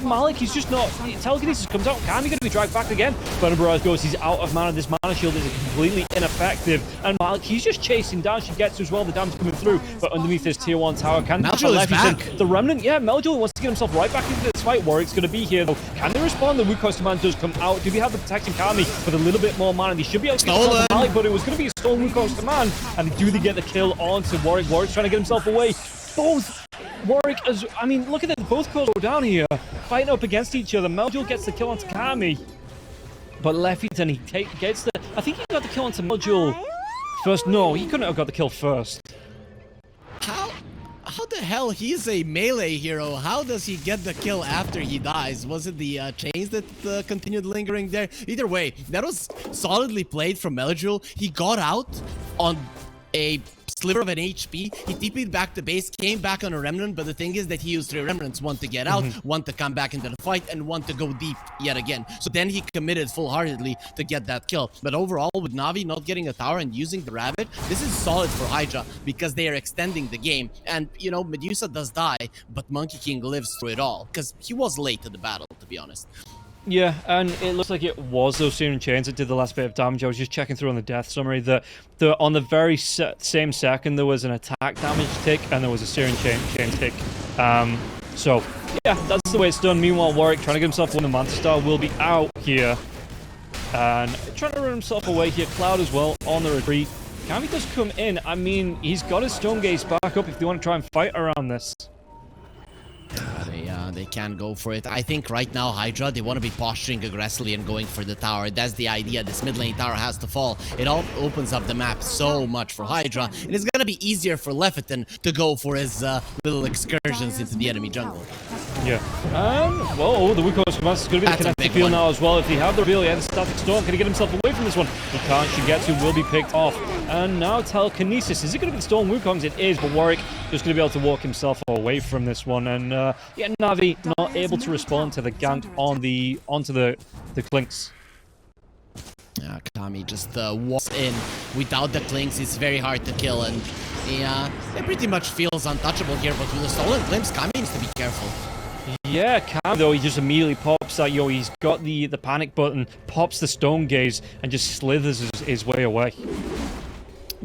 Malik, he's just not... Telekinesis comes out. Kami going to be dragged back again. Burning Barrage goes. He's out of mana. This mana shield is completely ineffective. And Malik, he's just chasing down. She gets as well. The damage coming through. But underneath this tier 1 tower, can Melojul is back. The Remnant, yeah, Melojul wants to get himself right back into this fight. Warwick's going to be here, though. Can they respond? The Wukong's command does come out. Do we have the protecting Kami with a little bit more mana? They should be able to get Malik, but it was going to be a stolen Wukong's command. And do they get the kill onto Warwick? Warwick's trying to get himself away. Both Warwick, I mean, look at it. Both go down here, fighting up against each other. Melojul gets the kill onto Kami. But Lefton, he gets the... I think he got the kill onto Melojul first. No, he couldn't have got the kill first. How the hell, he's a melee hero, how does he get the kill after he dies? Was it the chains that continued lingering there? Either way, that was solidly played from Melojul. He got out on a sliver of an HP, he TP'd back to base, came back on a Remnant, but the thing is that he used 3 Remnants, one to get out, one to come back into the fight, and one to go deep yet again. So then he committed full-heartedly to get that kill. But overall, with Navi not getting a tower and using the Rabbit, this is solid for HYDRA because they are extending the game. And, you know, Medusa does die, but Monkey King lives through it all, because he was late to the battle, to be honest. Yeah, and it looks like it was those Searing Chains that did the last bit of damage. I was just checking through on the death summary that on the very same second there was an attack damage tick and there was a Searing Chain tick. So, yeah, that's the way it's done. Meanwhile, Warwick trying to get himself one. The Manta Star will be out here. And trying to run himself away here. Cloud as well on the retreat. Kami does come in. I mean, he's got his Stonegaze back up if they want to try and fight around this. They can go for it. I think right now HYDRA, they want to be posturing aggressively and going for the tower. That's the idea. This mid lane tower has to fall. It all opens up the map so much for HYDRA. And it's going to be easier for Lefton to go for his little excursions into the enemy jungle. Yeah. Whoa, the Wukong's command is going to be the kinetic field now as well. If they have the reveal, yeah, the static storm, can he get himself away from this one? He can't. Shigetsu will be picked off. And now telekinesis. Is it going to be the Storm Wukongs? It is, but Warwick just going to be able to walk himself away from this one. And yeah, Navi not able to respond to the gank onto the Clinks. Kami just walks in without the Clinks. It's very hard to kill, and it pretty much feels untouchable here. But with the stolen glimpse, Kami needs to be careful. Yeah, Kami though, he just immediately pops that, he's got the panic button, pops the Stonegaze, and just slithers his way away.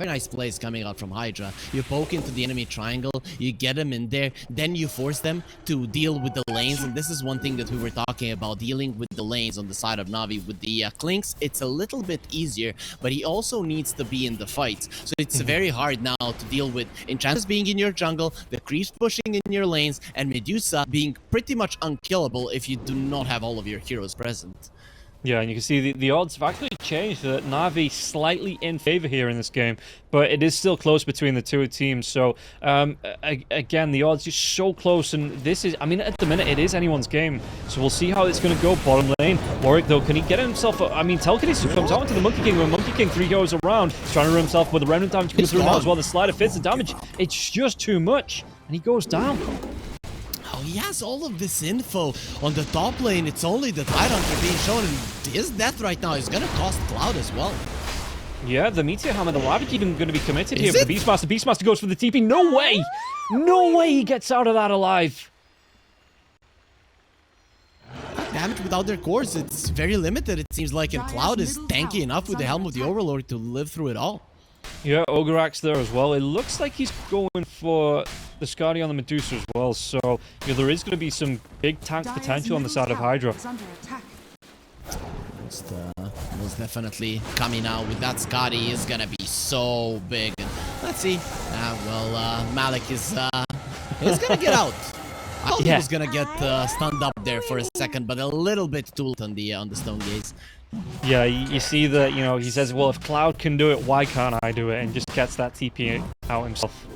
Very nice plays coming out from HYDRA. You poke into the enemy triangle, you get them in there, then you force them to deal with the lanes. And this is one thing that we were talking about, dealing with the lanes on the side of Navi. With the Clinks, it's a little bit easier, but he also needs to be in the fight. So it's very hard now to deal with Enchantress being in your jungle, the creeps pushing in your lanes, and Medusa being pretty much unkillable if you do not have all of your heroes present. Yeah, and you can see the odds have actually changed. That Navi slightly in favor here in this game, but it is still close between the two teams. So again, the odds are so close, and this is, I mean, at the minute it is anyone's game. So we'll see how it's going to go. Bottom lane, Warwick though, can he get himself? I mean, Telekinesis comes out into the Monkey King when Monkey King 3 goes around. He's trying to run himself with the remnant damage coming through now as well. The slider fits the damage. It's just too much, and he goes down. Oh, he has all of this info on the top lane. It's only the Tidehunter being shown, and his death right now is going to cost Cloud as well. Yeah, the Meteor Hammer, the Ravage even going to be committed here. Is But the Beastmaster, Beastmaster goes for the TP. No way! No way he gets out of that alive. Damage without their cores, it's very limited, it seems like, and Cloud is tanky enough with the Helm of the Overlord to live through it all. Yeah, Ogre Axe there as well. It looks like he's going for the Skadi on the Medusa as well. So, yeah, there is going to be some big tank potential on the side of HYDRA. Most definitely coming out with that. Skadi is going to be so big. And let's see. Malik is going to get out. I thought he was going to get stunned up there for a second, but a little bit too late on the Stone Gaze. Yeah, you see that, you know, he says, well, if Cloud can do it, why can't I do it? And just gets that TP out himself.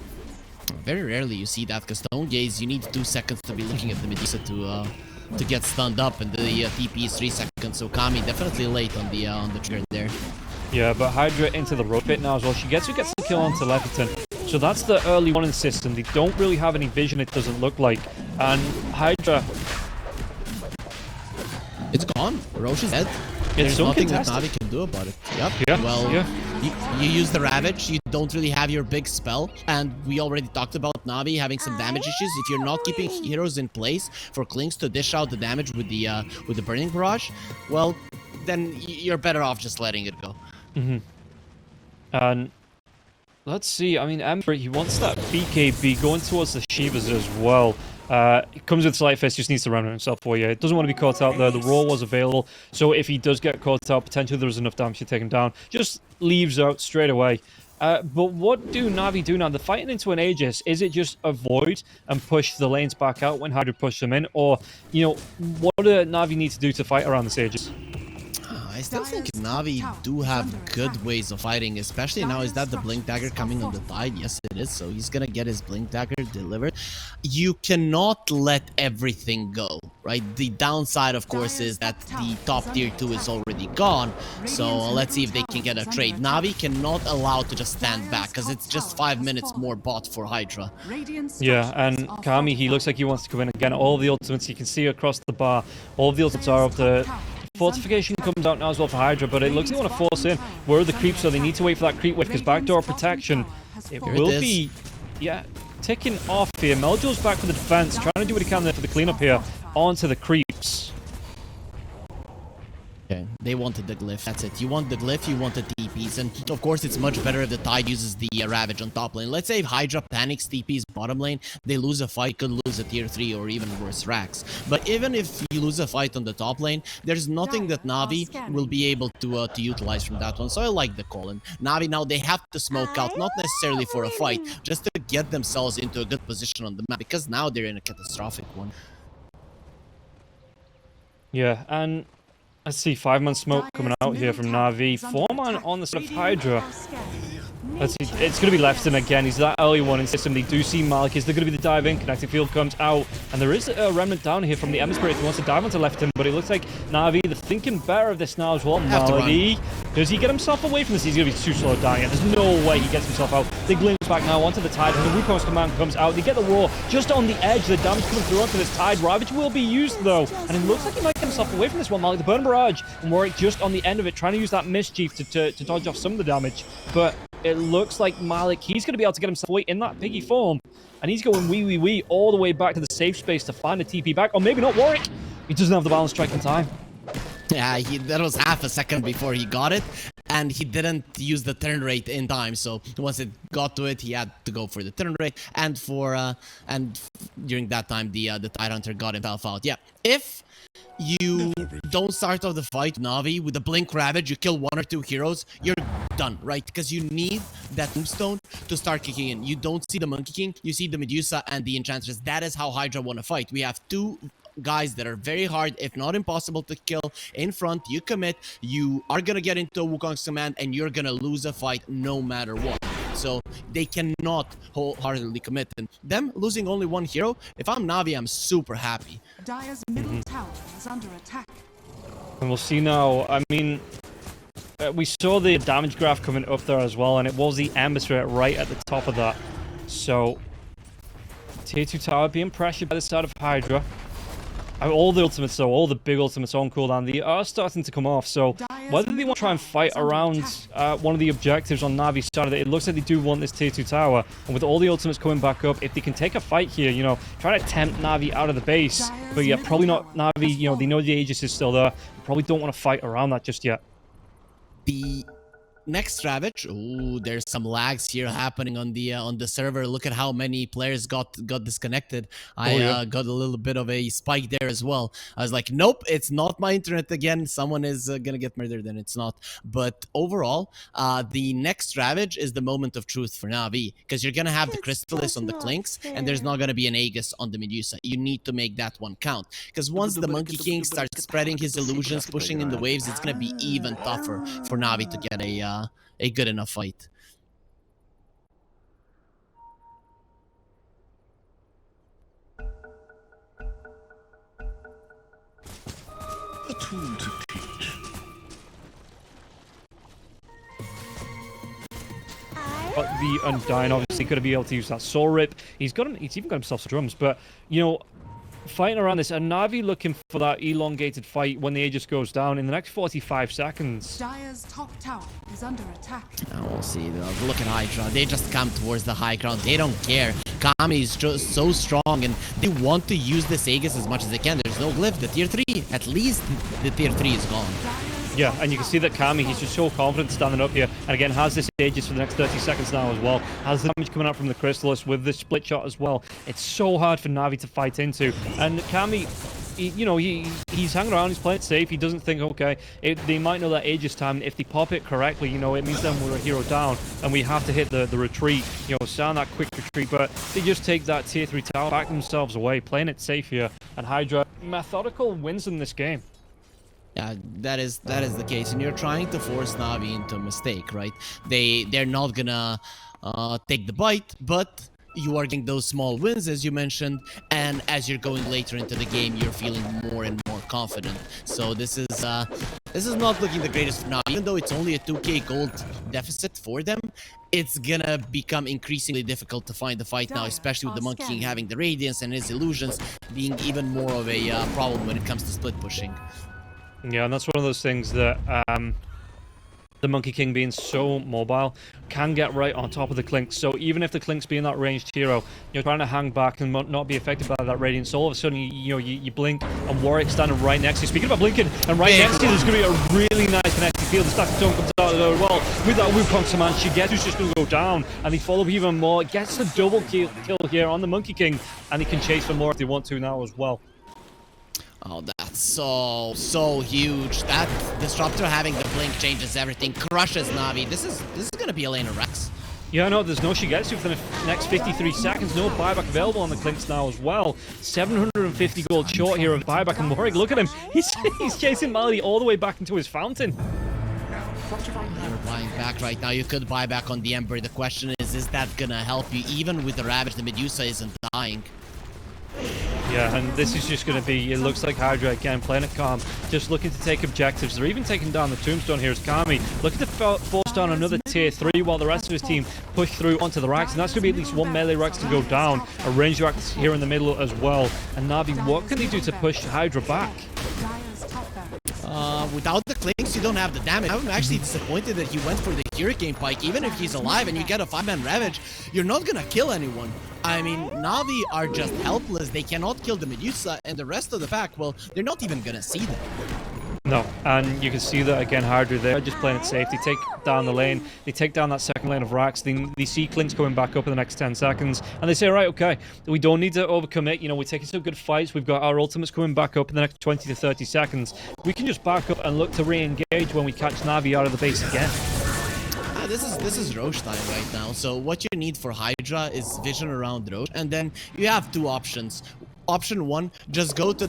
Very rarely you see that, because Stone Gaze, you need 2 seconds to be looking at the Medusa to get stunned up, and the TP is 3 seconds, so Kami definitely late on the trigger there. Yeah, but HYDRA into the road pit now as well. She gets the kill onto Leviton. So that's the early warning system. They don't really have any vision, it doesn't look like. And HYDRA... It's gone. Roche is dead. There's nothing that Navi can do about it. Yep. Yeah. Well, you use the Ravage, you don't really have your big spell, and we already talked about Navi having some damage issues. If you're not keeping heroes in place for Clinks to dish out the damage with the Burning Barrage, well, then you're better off just letting it go. And let's see, I mean, Ember, he wants that BKB going towards the Shivas as well. It comes with Slight Fist, just needs to run himself for you. It doesn't want to be caught out there. The roar was available, so if he does get caught out, potentially there's enough damage to take him down. Just leaves out straight away. But what do Navi do now? They're fighting into an Aegis. Is it just avoid and push the lanes back out when HYDRA push them in? Or, you know, what do Navi need to do to fight around this Aegis? I still think Navi do have good ways of fighting, especially now. Is that the Blink Dagger coming on the Tide? Yes, it is. So he's gonna get his Blink Dagger delivered. You cannot let everything go, right? The downside, of course, is that the top tier 2 is already gone. So let's see if they can get a trade. Navi cannot allow to just stand back, because it's just 5 minutes more bot for HYDRA. Yeah, and Kami, he looks like he wants to come in again. All of the ultimates you can see across the bar. All of the ultimates are up the... Fortification comes out now as well for HYDRA, but it looks like they want to force in. Where are the creeps? So they need to wait for that creep wave, because backdoor protection, it will be, ticking off here. Meljul's back for the defense, trying to do what he can there for the cleanup here onto the creeps. Okay, they wanted the glyph, that's it. You want the glyph, you want the TPs, and of course it's much better if the Tide uses the Ravage on top lane. Let's say if HYDRA panics TPs bottom lane, they lose a fight, could lose a tier 3 or even worse racks. But even if you lose a fight on the top lane, there's nothing that Navi will be able to utilize from that one. So I like the call. And Navi now, they have to smoke out, not necessarily for a fight, just to get themselves into a good position on the map, because now they're in a catastrophic one. Yeah, and let's see, 5-man smoke coming out here from Navi. 4-man on the side of HYDRA. Let's see, it's going to be Lefton again. He's that early one in system. They do see Malik. Is there going to be the dive in? Connecting field comes out. And there is a remnant down here from the Ember Spirit who wants to dive onto Lefton. But it looks like Navi, they're thinking better of this now as well. Melody. Does he get himself away from this? He's going to be too slow down yet. There's no way he gets himself out. They glimpse back now onto the Tide. And the Wukong's command comes out. They get the roar just on the edge. The damage coming through onto this Tide. Ravage will be used though. And it looks like he might get himself away from this one. Malik, the Burn Barrage. And Warwick just on the end of it, trying to use that Mischief to dodge off some of the damage. But it looks like Malik, he's going to be able to get himself away in that piggy form. And he's going wee all the way back to the safe space to find a TP back. Or maybe not Warwick. He doesn't have the balance strike in time. Yeah, that was half a second before he got it. and he didn't use the turn rate in time. So once it got to it, he had to go for the turn rate, and during that time, the Tidehunter got himself out. Yeah, if you don't start off the fight, Navi, with the Blink Ravage, you kill 1 or 2 heroes, you're done, right? Because you need that tombstone to start kicking in. You don't see the Monkey King, you see the Medusa and the Enchantress. That is how Hydra want to fight. We have 2 guys that are very hard, if not impossible, to kill in front. You commit, you are gonna get into a Wukong's command, and you're gonna lose a fight no matter what. So they cannot wholeheartedly commit. And them losing only 1 hero, if I'm Navi, I'm super happy. Dire's middle tower is under attack. And we'll see now. I mean, we saw the damage graph coming up there as well, and it was the Ember Spirit right at the top of that. So, Tier 2 tower being pressured by the side of Hydra. All the ultimates though, all the big ultimates on cooldown, they are starting to come off, so whether they want to try and fight around one of the objectives on Navi's side of it, it looks like they do want this Tier 2 tower, and with all the ultimates coming back up, if they can take a fight here, you know, trying to tempt Navi out of the base, but yeah, probably not Navi, you know, they know the Aegis is still there, probably don't want to fight around that just yet. The next Ravage, ooh, there's some lags here happening on the server. Look at how many players got disconnected. I got a little bit of a spike there as well. I was like, nope, it's not my internet again. Someone is gonna get murdered, and it's not. But overall, the next Ravage is the moment of truth for Navi, because you're gonna have the Crystallis on the Clinks, and there's not gonna be an Aegis on the Medusa. You need to make that one count, because once the Monkey King starts spreading his illusions, pushing in the waves, it's gonna be even tougher for Navi to get a good enough fight. A tool to teach. But the Undying obviously going to be able to use that Soul Rip. He's even got himself some drums, but you know, fighting around this, and Navi looking for that elongated fight when the Aegis goes down in the next 45 seconds. Dire's top tower is under attack. Now we'll see. Look at Hydra. They just come towards the high ground. They don't care. Kami is just so strong, and they want to use this Aegis as much as they can. There's no glyph. The tier 3, at least the tier 3 is gone. Yeah, and you can see that Kami, he's just so confident standing up here, and again has this Aegis for the next 30 seconds now as well. Has the damage coming out from the Crystallis with the split shot as well. It's so hard for Navi to fight into, and Kami, he's hanging around, he's playing it safe. He doesn't think, okay, they might know that Aegis time. If they pop it correctly, you know, it means then we're a hero down, and we have to hit the retreat, you know, sound that quick retreat. But they just take that tier 3 tower, back themselves away, playing it safe here, and Hydra, methodical, wins in this game. Yeah, that is the case, and you're trying to force Navi into a mistake, right? They're not gonna take the bite, but you are getting those small wins, as you mentioned, and as you're going later into the game, you're feeling more and more confident. So this is not looking the greatest for Navi. Even though it's only a 2k gold deficit for them, it's gonna become increasingly difficult to find the fight now, especially with the Monkey King having the Radiance and his illusions being even more of a problem when it comes to split pushing. Yeah, and that's one of those things that the Monkey King being so mobile can get right on top of the Clink. So even if the Clink's being that ranged hero, you're trying to hang back and not be affected by that Radiance. All of a sudden, you blink, and Warwick's standing right next to you. Speaking about blinking, and right next to you, there's going to be a really nice connected field. The Static Stone comes out as well. With that Wukong command, Shigeru's just going to go down, and they follow even more. Gets the double kill here on the Monkey King, and he can chase for more if they want to now as well. Oh, that's so huge. That Disruptor having the blink changes everything, crushes Navi. This is gonna be a lane of Rex. Yeah, no, there's no Shigetsu for the next 53 seconds. No buyback available on the Clinks now as well. 750 gold short here of buyback, and Warwick, look at him. He's chasing Malady all the way back into his fountain. You're buying back right now. You could buy back on the Ember. The question is that gonna help you? Even with the Ravage, the Medusa isn't dying. Yeah, and this is just going to be, it looks like Hydra again, playing it calm, just looking to take objectives. They're even taking down the Tombstone here as Kami looking to force down another tier 3 while the rest of his team push through onto the racks, and that's going to be at least one melee rack to go down, a ranged rack here in the middle as well. And Navi, what can they do to push Hydra back? Without the Clinks, you don't have the damage. I'm actually disappointed that he went for the Hurricane Pike. Even if he's alive and you get a 5-man Ravage, you're not gonna kill anyone. I mean, Navi are just helpless. They cannot kill the Medusa, and the rest of the pack, well, they're not even gonna see them. No, and you can see that again, HYDRA there, just playing it safe. They take down the lane, they take down that second lane of racks, they see Clink's coming back up in the next 10 seconds, and they say, right, okay, we don't need to overcommit, you know, we're taking some good fights, we've got our ultimates coming back up in the next 20 to 30 seconds. We can just back up and look to re-engage when we catch NAVI out of the base again. This is Roche time right now, so what you need for HYDRA is vision around Roche, and then you have two options. Option 1, just go to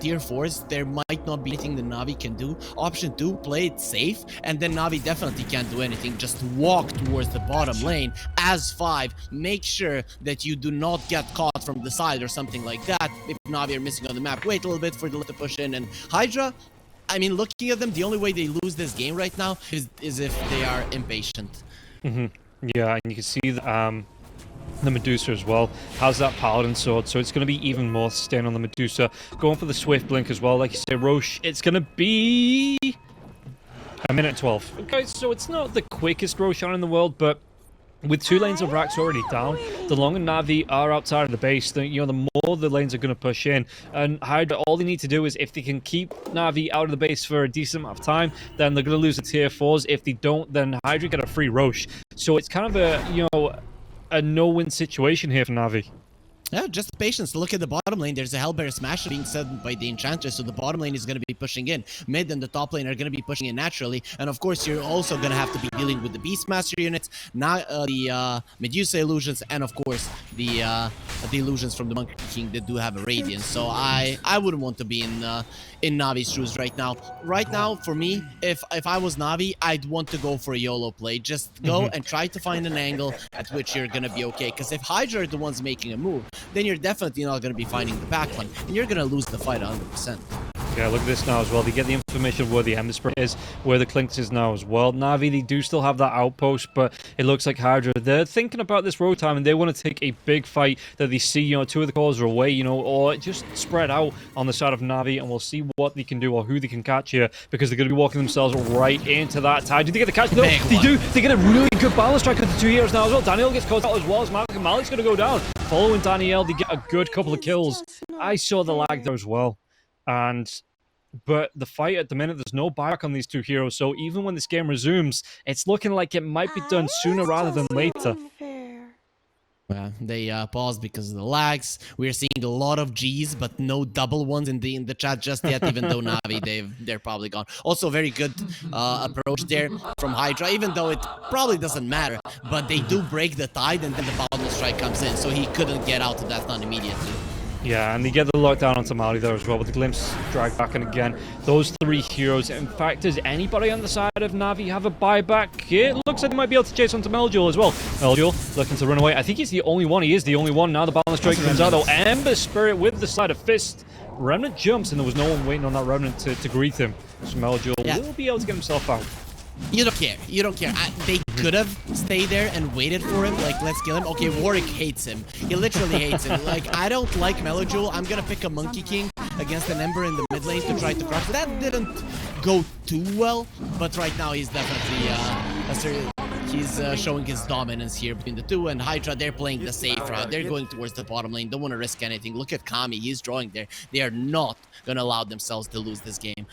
tier 4s. There might not be anything the Navi can do. Option 2, play it safe, and then Navi definitely can't do anything. Just walk towards the bottom lane as 5. Make sure that you do not get caught from the side or something like that. If Navi are missing on the map, wait a little bit for them to push in. And HYDRA, I mean, looking at them, the only way they lose this game right now is if they are impatient. Yeah, and you can see that, the Medusa as well has that Paladin sword, so it's going to be even more sustain on the Medusa. Going for the Swift Blink as well, like you say, Roche, it's going to be a minute 12. Okay, so it's not the quickest Roshan in the world, but with 2 lanes of racks already down, the longer Navi are outside of the base, the more the lanes are going to push in. And HYDRA, all they need to do is, if they can keep Navi out of the base for a decent amount of time, then they're going to lose the tier 4s. If they don't, then HYDRA get a free Roche. So it's kind of a no-win situation here for Navi. Yeah, just patience. Look at the bottom lane. There's a Hellbear Smash being set by the Enchantress, so the bottom lane is going to be pushing in. Mid and the top lane are going to be pushing in naturally. And of course, you're also going to have to be dealing with the Beastmaster units, not the Medusa illusions, and of course, the illusions from the Monkey King that do have a Radiance. So I wouldn't want to be in Navi's shoes right now. Right now, for me, if I was Navi, I'd want to go for a YOLO play. Just go and try to find an angle at which you're going to be okay. Because if HYDRA are the ones making a move, then you're definitely not going to be finding the backline, and you're going to lose the fight 100%. Yeah, look at this now as well. They get the information of where the Ember Spirit is, where the Clinks is now as well. Navi, they do still have that outpost, but it looks like HYDRA, they're thinking about this road time, and they want to take a big fight that they see, 2 of the cores are away, or just spread out on the side of Navi, and we'll see what they can do or who they can catch here, because they're going to be walking themselves right into that tide. Do they get the catch? No, they do. They get a really good balance strike with the 2 heroes now as well. Daniel gets caught out as well as Malik's going to go down. Following Daniel, they get a good couple of kills. I saw the lag there as well. But the fight at the minute, there's no buyback on these 2 heroes, so even when this game resumes, it's looking like it might be done sooner rather than later. Yeah, they paused because of the lags. We're seeing a lot of G's, but no double ones in the chat just yet, even though Navi, they're probably gone. Also, very good approach there from HYDRA, even though it probably doesn't matter, but they do break the tide, and then the Boundless Strike comes in, so he couldn't get out of that stun immediately. Yeah, and they get the lockdown onto Mali there as well, with the Glimpse drag back, and again, those 3 heroes. In fact, does anybody on the side of Navi have a buyback? It looks like they might be able to chase onto Meljul as well. Meljul looking to run away. I think he's the only one. He is the only one. Now the balance strike comes out, though. Ember Spirit with the side of Fist. Remnant jumps, and there was no one waiting on that Remnant to greet him. So Meljul will be able to get himself out. You don't care. You don't care. They could have stayed there and waited for him. Like, let's kill him. Okay, Warwick hates him. He literally hates him. Like, I don't like Meljul. I'm gonna pick a Monkey King against an Ember in the mid lane to try to crush. That didn't go too well, but right now he's definitely he's showing his dominance here between the 2, and HYDRA, they're playing the safe route. They're going towards the bottom lane. Don't want to risk anything. Look at Kami. He's drawing there. They are not gonna allow themselves to lose this game.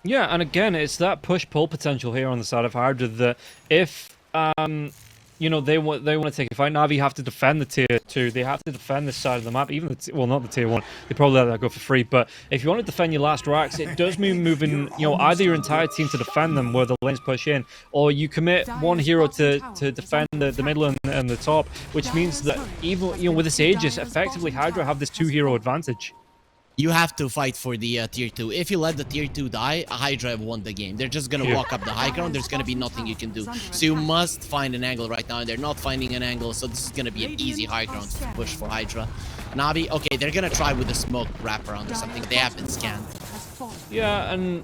Yeah, and again, it's that push-pull potential here on the side of HYDRA that if, they want to take a fight, Navi have to defend the tier 2. They have to defend this side of the map, even not the tier 1. They probably let that go for free, but if you want to defend your last racks, it does mean moving, either your entire team to defend them where the lanes push in, or you commit 1 hero to defend the middle and the top, which means that even, with this Aegis, effectively HYDRA have this 2-hero advantage. You have to fight for the tier 2. If you let the tier 2 die, HYDRA have won the game. They're just gonna walk up the high ground. There's gonna be nothing you can do. So you must find an angle right now, and they're not finding an angle, so this is gonna be an easy high ground push for HYDRA. Navi, okay, they're gonna try with a smoke wraparound or something. They have been scanned. Yeah, and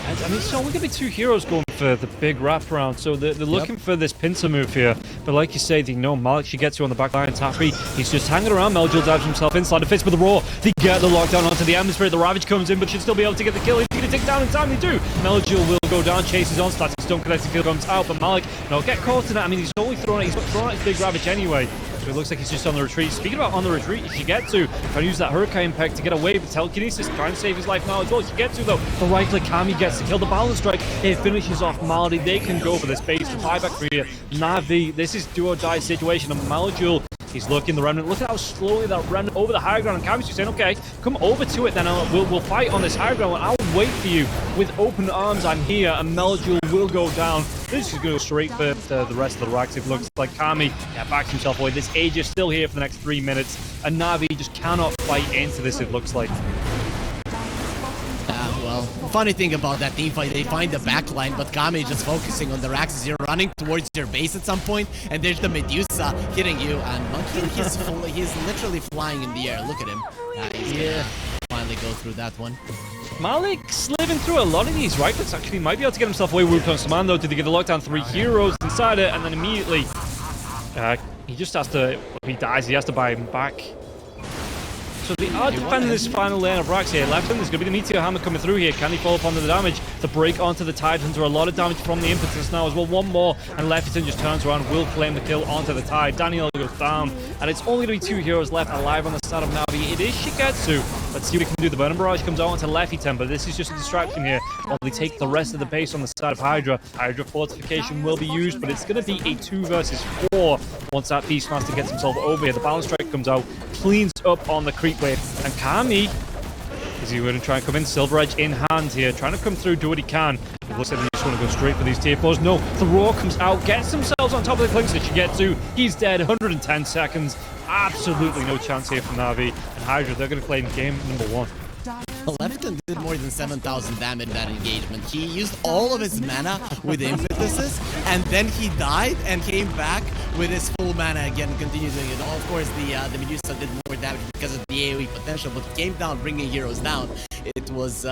I mean, so we're gonna be 2 heroes going for the big wraparound, so they're looking for this pincer move here. But like you say, they know Malik, she gets you on the back line. Tappy, he's just hanging around. Meljul dives himself inside the fist with the roar. They get the lockdown onto the Ember Spirit. The Ravage comes in, but should still be able to get the kill. He's gonna take down in time. They do. Meljul will go down, chases on. Static Stone connected kill comes out, but Malik, no, get caught in that. I mean, he's only thrown out his big Ravage anyway. So it looks like he's just on the retreat. Speaking about on the retreat, Shigetsu trying to use that Hurricane Peg to get away, but telekinesis trying to save his life now as well. Shigetsu though, the right click, Kami gets to kill the balance strike. It finishes off Maldi. They can go for this base to buyback for here. Navi, this is do or die situation, and Maljul, he's looking the Remnant. Look at how slowly that Remnant over the high ground, and Kami's just saying, okay, come over to it then, we'll fight on this high ground, and I'll wait for you with open arms. I'm here, and Maljul will go down. This is going to go straight for the rest of the racks. It looks like Kami backs himself away. This Age is still here for the next 3 minutes, and Navi just cannot fight into this, it looks like. Well, funny thing about that team fight, they find the backline, but Kami is just focusing on the racks as you're running towards your base at some point, and there's the Medusa hitting you, and Monkey, he's literally flying in the air. Look at him. He's gonna finally go through that one. Malik's living through a lot of these right clicks. Actually, might be able to get himself away with Wukong's command though. Did he get the lockdown? 3 heroes inside it, and then immediately he just has to, if he dies, he has to buy him back. So they are defending this final lane of racks here. Left hand, there's going to be the Meteor Hammer coming through here. Can he fall upon the damage to break onto the Tide Hunter? A lot of damage from the Impotence now as well. One more, and Lefferton just turns around, will claim the kill onto the Tide. Daniel goes down, and it's only going to be 2 heroes left alive on the side of Navi. It is Shigetsu. Let's see what he can do. The Burning Barrage comes out onto Lefferton, but this is just a distraction here while they take the rest of the base on the side of HYDRA. HYDRA fortification will be used, but it's going to be a 2 versus 4 once that Beastmaster gets himself over here. The Balance Strike comes out, cleans up on the creep wave, and Kami, is he going to try and come in? Silver Edge in hand here, trying to come through, do what he can. It looks like they just want to go straight for these tier 4s. No, the Roar comes out, gets themselves on top of the clinks that Shigetsu. He's dead, 110 seconds. Absolutely no chance here from Navi. And HYDRA, they're going to claim game number 1. Lefferton did more than 7,000 damage in that engagement. He used all of his mana with impetuses, and then he died and came back with his full mana again and continued doing it. Of course, the Medusa did more damage because of the AoE potential, but he came down, bringing heroes down. It was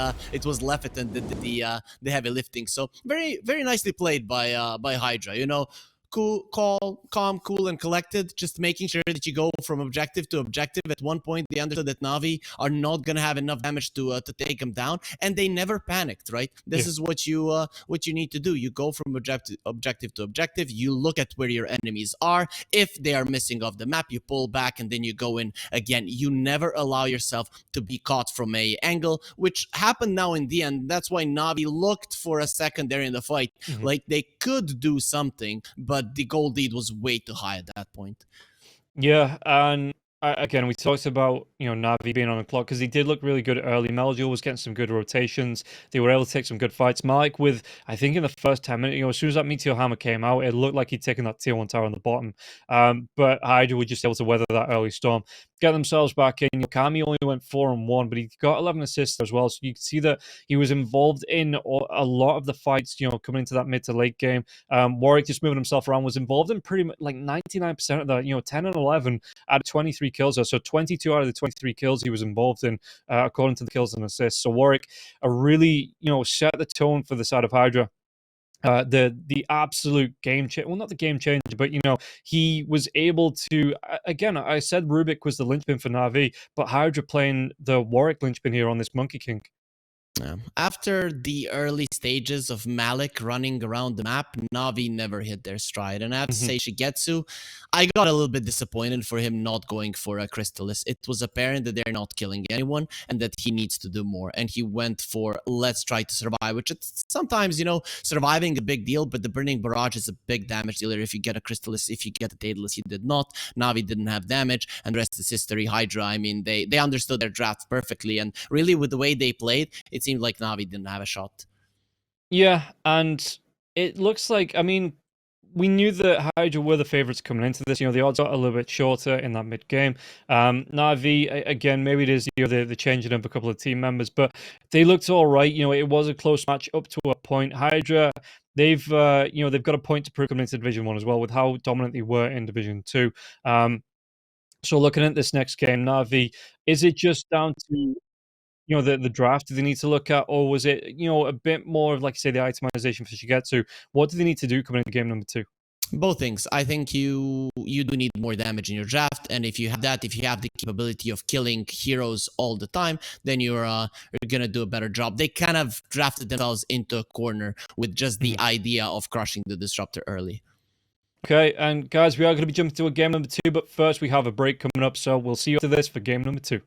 Lefferton that did the heavy lifting. So very, very nicely played by HYDRA. You know, calm, cool, and collected, just making sure that you go from objective to objective. At one point, they understood that Navi are not gonna have enough damage to take them down, and they never panicked. Right? This is what you need to do. You go from objective to objective. You look at where your enemies are. If they are missing off the map, you pull back, and then you go in again. You never allow yourself to be caught from a angle, which happened now in the end. That's why Navi looked for a second there in the fight, like they could do something, but the gold lead was way too high at that point. Yeah, and again, we talked about, you know, Navi being on the clock because he did look really good early. Maljul was getting some good rotations. They were able to take some good fights. Malik with, I think in the first 10 minutes, you know, as soon as that Meteor Hammer came out, it looked like he'd taken that tier 1 tower on the bottom. But HYDRA were just able to weather that early storm, get themselves back in. Kami only went 4-1, but he got 11 assists as well. So you can see that he was involved in a lot of the fights, you know, coming into that mid to late game. Warwick just moving himself around was involved in pretty much like 99% of that, you know, 10 and 11 out of 23 kills. So 22 out of the 23 kills he was involved in, according to the kills and assists. So Warwick really, you know, set the tone for the side of HYDRA. The absolute game changer, well, not the game changer, but, you know, he was able to, again, I said Rubik was the linchpin for Navi, but HYDRA playing the Warwick linchpin here on this Monkey King. After the early stages of Malik running around the map, Navi never hit their stride. And I have to say, Shigetsu, I got a little bit disappointed for him not going for a Crystallis. It was apparent that they're not killing anyone and that he needs to do more. And he went for, let's try to survive, which it's sometimes, you know, surviving a big deal, but the Burning Barrage is a big damage dealer if you get a Crystallis. If you get a Daedalus, he did not. Navi didn't have damage, and the rest is history. HYDRA, I mean, they understood their draft perfectly, and really with the way they played, it seemed like Navi didn't have a shot. Yeah, and it looks like, I mean, we knew that HYDRA were the favorites coming into this. You know, the odds are a little bit shorter in that mid game. Navi, again, maybe it is, you know, the changing of a couple of team members, but they looked all right. You know, it was a close match up to a point. HYDRA, they've, you know, they've got a point to prove coming into Division 1 as well with how dominant they were in Division 2. So looking at this next game, Navi, is it just down to, you know, the draft do they need to look at, or was it, you know, a bit more of, like you say, the itemization for Shigetsu? What do they need to do coming into game number 2? Both things. I think you do need more damage in your draft, and if you have that, if you have the capability of killing heroes all the time, then you're gonna do a better job. They kind of drafted themselves into a corner with just the idea of crushing the disruptor early. Okay, and guys, we are going to be jumping to a game number 2, but first we have a break coming up, so we'll see you after this for game number 2.